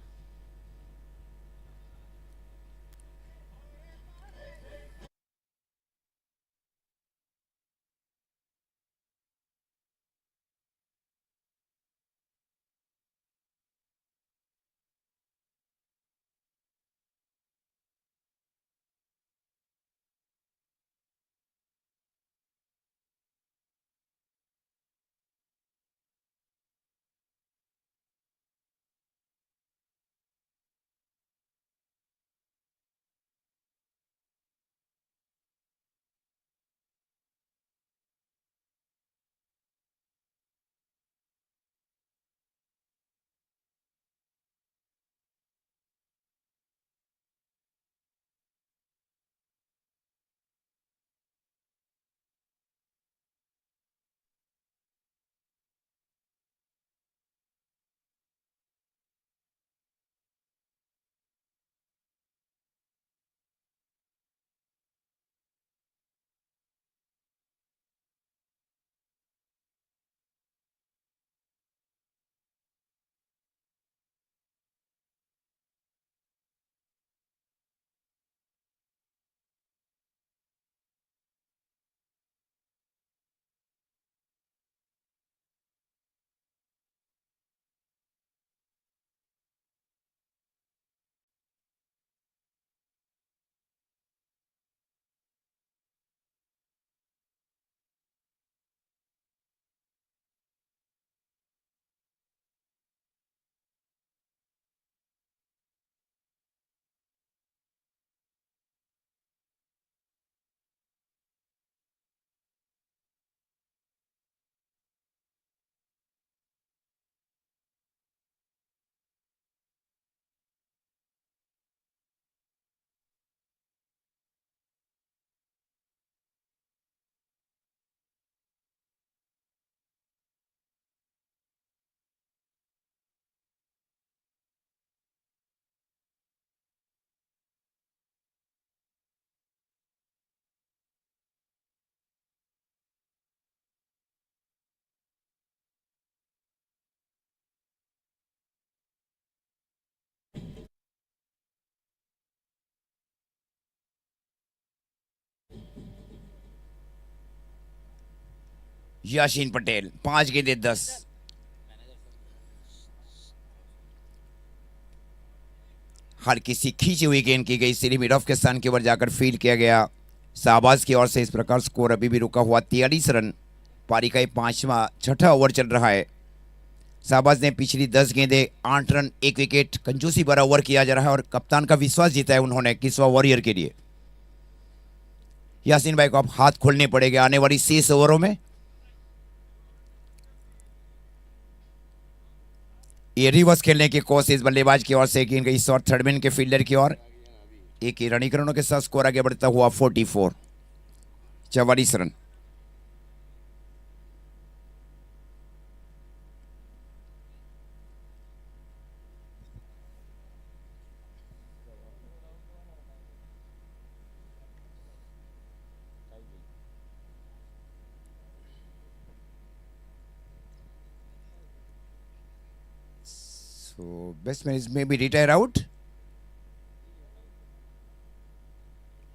यासीन पटेल 5 गेंदे 10। हल्की सी खींची हुई गेंद की गई, सीधी मिड ऑफ के स्थान के ऊपर जाकर फील्ड किया गया शाहबाज की ओर से। इस प्रकार स्कोर अभी भी रुका हुआ 43 रन। पारी का 6वां ओवर चल रहा है। शाहबाज ने पिछली 10 गेंदे 8 रन 1 विकेट, कंजूसी भरा ओवर किया जा रहा है और कप्तान का विश्वास जीता है उन्होंने किस्वा वॉरियर के लिए। यासीन भाई को अब हाथ खोलने पड़ेंगे आने वाली 6 ओवरों में। ये रिवर्स खेलने की कोशिश बल्लेबाज की ओर से की गई शॉट थर्डमैन के फील्डर की ओर। एक ही रनीकरणों के साथ स्कोर आगे बढ़ता हुआ 44 run. So batsman is maybe retire out.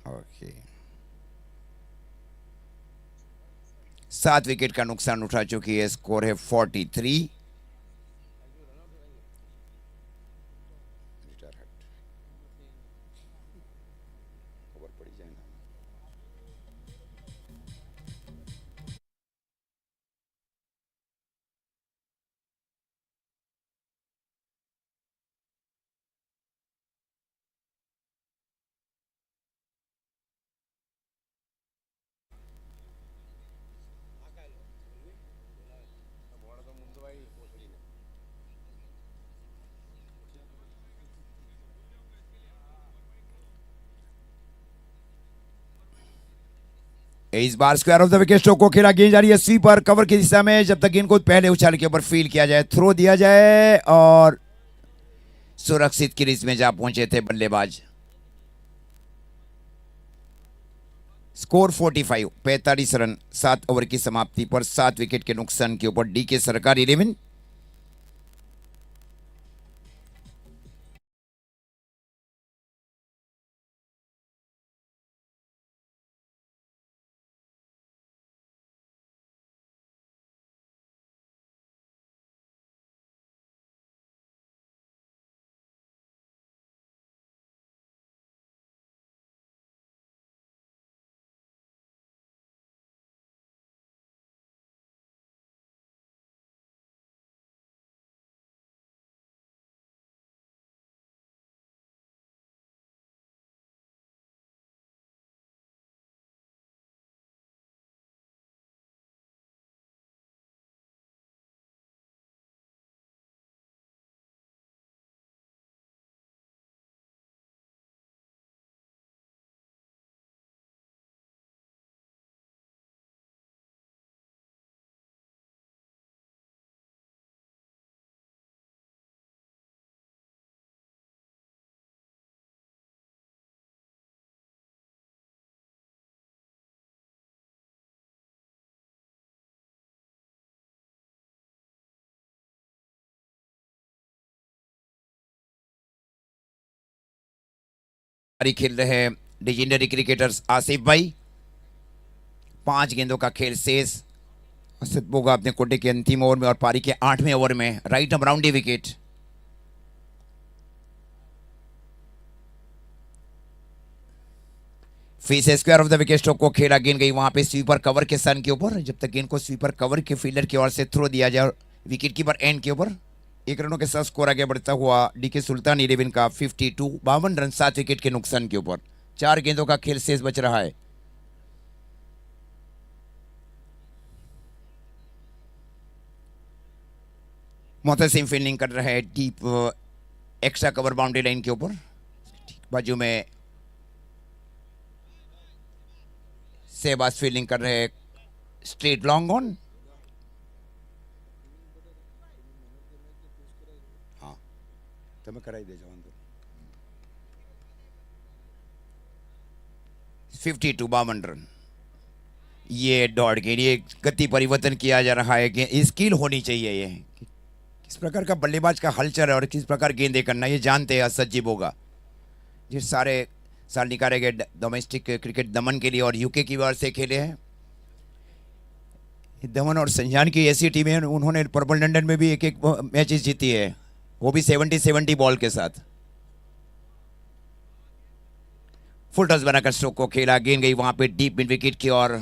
Okay. 7 wicket का नुकसान उठा चुकी है। स्कोर है 43। इस बार square off the wicket stroke को खेला। गेंद जा रही है स्वीपर कवर की दिशा में। जब तक गेंद को पहले उछाल के ऊपर फील्ड किया जाए, थ्रो दिया जाए और सुरक्षित क्रीज में जा पहुंचे थे बल्लेबाज। स्कोर 45 रन 7 ओवर की समाप्ति पर 7 विकेट के नुकसान के ऊपर डीके सरकार 11। खेल रहे हैं लेजेंडरी क्रिकेटर्स आसिफ भाई। 5 गेंदों का खेल शेष। असद बोगा अपने कोटे के अंतिम ओवर में और पारी के 8वें ओवर में राइट आर्म राउंडी विकेट। फिर से square off the wicket stroke को खेला। गेंद गई वहां पे स्वीपर कवर के सन के ऊपर। जब तक गेंद को स्वीपर कवर के फील्डर की ओर से थ्रो दिया जाए और विकेट कीपर एंड के ऊपर 1 रनों के साथ स्कोर आगे बढ़ता हुआ डीके सुल्तान 11 का 52 रन 7 विकेट के नुकसान के ऊपर। 4 गेंदों का खेल शेष बच रहा है। मोहतसिम फील्डिंग कर रहे हैं deep extra cover boundary line के ऊपर। बाजू में शहबाज फील्डिंग कर रहे हैं स्ट्रेट लॉन्ग ऑन। हाँ तो मैं कराई दे जाऊँ। 52 रन। ये दौड़ के लिए गति परिवर्तन किया जा रहा है कि स्किल होनी चाहिए। ये किस प्रकार का बल्लेबाज का हलचल है और किस प्रकार गेंदे करना ये जानते हैं असज्जिब होगा। जिस सारे साल निकाले गए डोमेस्टिक क्रिकेट दमन के लिए और यूके की ओर से खेले हैं। दमन और संजान की ऐसी टीमें हैं, उन्होंने पर्पल लंदन में भी एक एक मैचेस जीती है, वो भी 70-70 बॉल के साथ। फुल टॉस बनाकर स्ट्रोक को खेला, गेंद गई वहां पे डीप मिड विकेट की और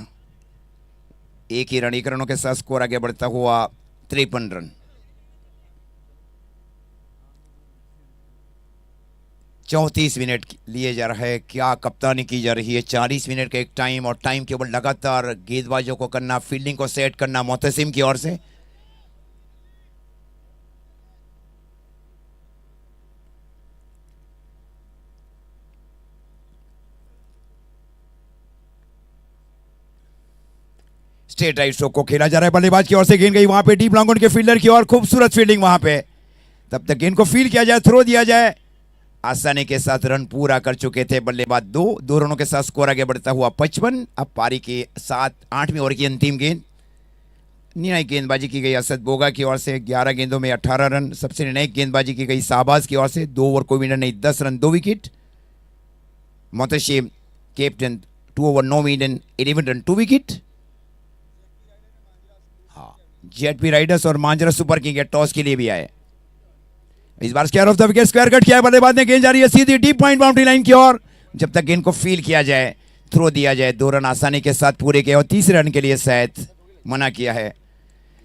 एक ही रनों के साथ स्कोर आगे बढ़ता हुआ 53 रन। 34 मिनट लिए जा रहा है, क्या कप्तानी की जा रही है। 40 मिनट का एक टाइम और टाइम के ऊपर लगातार गेंदबाजों को करना, फील्डिंग को सेट करना मोहतसिम की ओर से। स्ट्रेट राइट स्ट्रोक को खेला जा रहा है, बल्लेबाज की ओर से गेंद गई वहां पे डीप लॉन्ग ऑन के फील्डर की ओर, खूबसूरत फील्डिंग वहां पे। तब तक गेंद को फील किया जाए, थ्रो दिया जाए, आसानी के साथ रन पूरा कर चुके थे बल्लेबाज। दो रनों के साथ स्कोर आगे बढ़ता हुआ 55। अब पारी के 8वें ओवर की अंतिम गेंद, निर्णायक गेंदबाजी की गई असद बोगा की ओर से। 11 गेंदों में 18 रन। सबसे निर्णायक गेंदबाजी की गई शाहबाज की ओर से। 2 ओवर कोई विनर नहीं, 10 run 2 wicket. Mohtashim captain, 2 over 9 मीडन 11 run 2 wicket. हाँ, जेडपी राइडर्स और मांजरा सुपर किंग टॉस के लिए भी आए। इस बार square off the wicket square cut किया है, बल्लेबाज ने गेंद जा रही है सीधी डीप पॉइंट बाउंड्री लाइन की ओर। जब तक गेंद को फील किया जाए, थ्रो दिया जाए, 2 रन आसानी के साथ पूरे किए और तीसरे रन के लिए शायद मना किया है।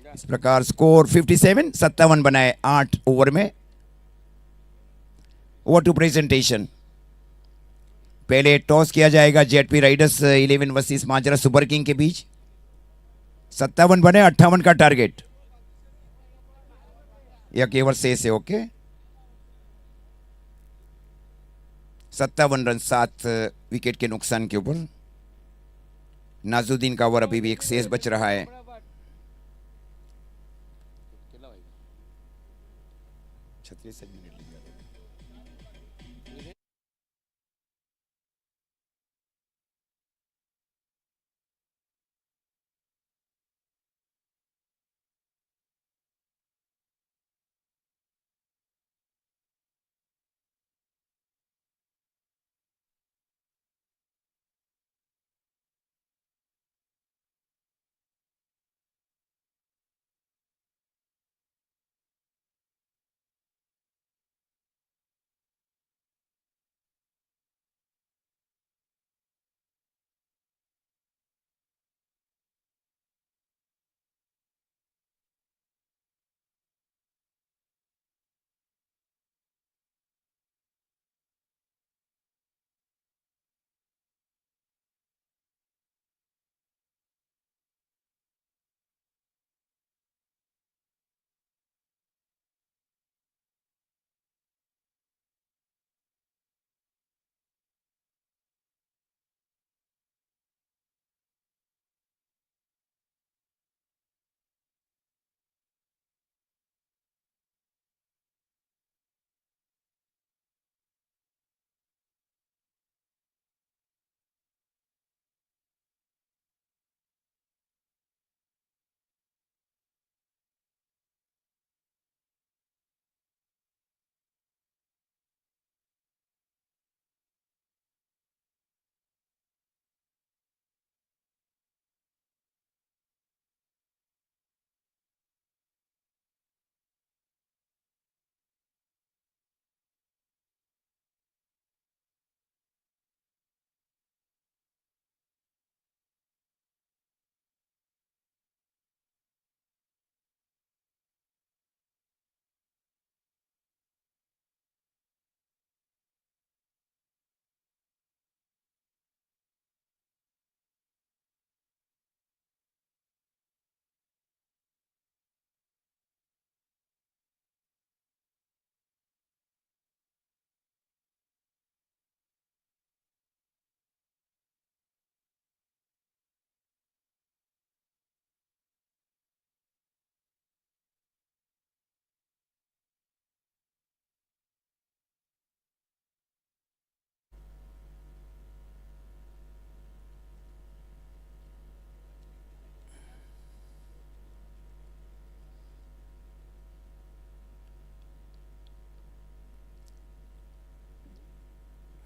इस प्रकार स्कोर 57 बनाए 8 ओवर में। Over to presentation. पहले टॉस किया जाएगा ZP riders 11 versus Manjra super king के बीच। 57 बने, 58 का टारगेट या केवल शेष है। ओके, 57 रन 7 विकेट के नुकसान के ऊपर। नाजुद्दीन का ओवर अभी भी एक शेष बच रहा है।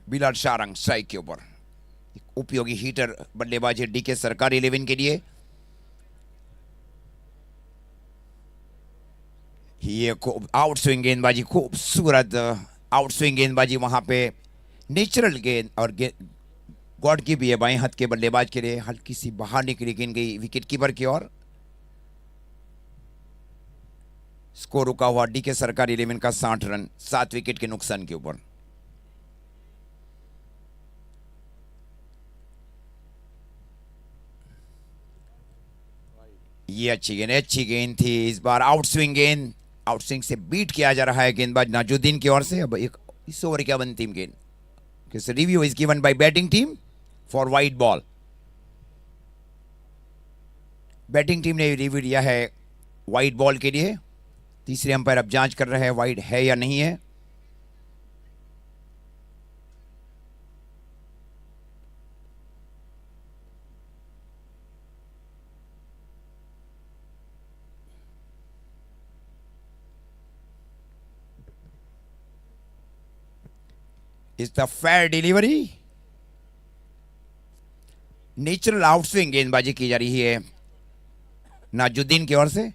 बिलाल शारंग स्ट्राइक के ऊपर। उपयोगी हीटर बल्लेबाज है डीके सरकार 11 के लिए। ये खूब आउट स्विंग गेंदबाजी, खूबसूरत आउट स्विंग गेंदबाजी वहां पे, नेचुरल गेंद, और गॉड की भी है बाएं हाथ के बल्लेबाज के लिए। हल्की सी बाहर निकली गेंद गई विकेट कीपर की ओर। स्कोर रुका हुआ डी के सरकार 11 का 60 रन 7 विकेट के नुकसान के ऊपर। ये अच्छी गेंद थी। इस बार आउट स्विंग गेंद, आउट स्विंग से बीट किया जा रहा है गेंदबाज नाजुद्दीन की ओर से। अब एक इस ओवर की अंतिम गेंद, review is given by batting team for wide ball. Batting team ने रिव्यू दिया है वाइड बॉल के लिए। तीसरे अंपायर अब जांच कर रहे हैं वाइड है या नहीं है। Is the fair delivery. Natural out swing गेंदबाजी की जा रही है नाजुद्दीन की ओर से।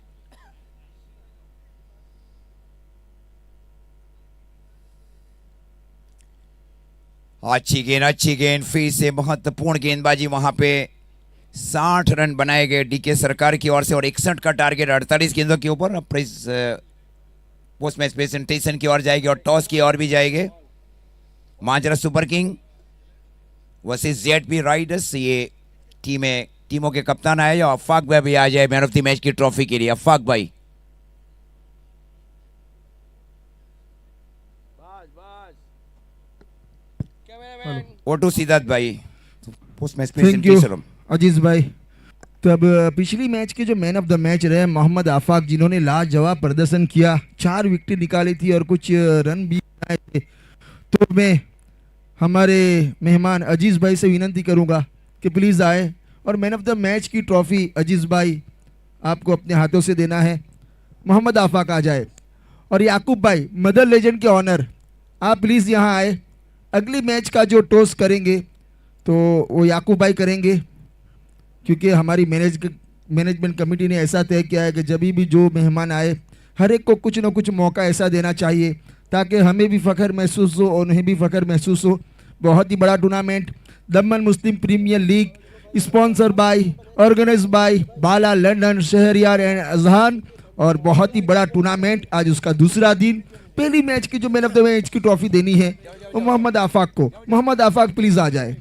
अच्छी गेंद, फिर से महत्वपूर्ण गेंदबाजी वहां पे। 60 रन बनाए गए डीके सरकार की ओर से और 61 का टारगेट 48 गेंदों के ऊपर। अब पोस्ट मैच प्रेजेंटेशन की ओर जाएगी और टॉस की ओर भी जाएंगे। Manjra super king versus ZP riders. ये टीमों के कप्तान आए और अफाक भाई भी आ जाए मैन ऑफ द मैच की ट्रॉफी के लिए। अफाक भाई, ओटू सिद्धार्थ भाई, post match thank you presentation. Aziz भाई। तो अब पिछली मैच के जो मैन ऑफ द मैच रहे मोहम्मद आफाक, जिन्होंने लाजवाब प्रदर्शन किया, 4 विकेट निकाली थी और कुछ रन भी बनाए थे। तो मैं हमारे मेहमान अजीज भाई से विनती करूंगा कि प्लीज़ आए और मैन ऑफ द मैच की ट्रॉफी अजीज भाई आपको अपने हाथों से देना है। मोहम्मद आफाक आ जाए। और याकूब भाई, मदर लेजेंड के ऑनर, आप प्लीज़ यहाँ आए। अगली मैच का जो टॉस करेंगे तो वो याकूब भाई करेंगे, क्योंकि हमारी मैनेजमेंट कमेटी ने ऐसा तय किया है कि जब भी जो मेहमान आए हर एक को कुछ ना कुछ मौका ऐसा देना चाहिए ताकि हमें भी फ़ख्र महसूस हो और उन्हें भी फ़ख्र महसूस हो। बहुत ही बड़ा tournament, Daman Muslim premier league, sponsor by, organise by Bala London Shahryar and Azhan. और बहुत ही बड़ा टूर्नामेंट, आज उसका दूसरा दिन। पहली मैच की जो मैन ऑफ द मैच की ट्रॉफी देनी है वो मोहम्मद आफाक को। मोहम्मद आफाक प्लीज़ आ जाए।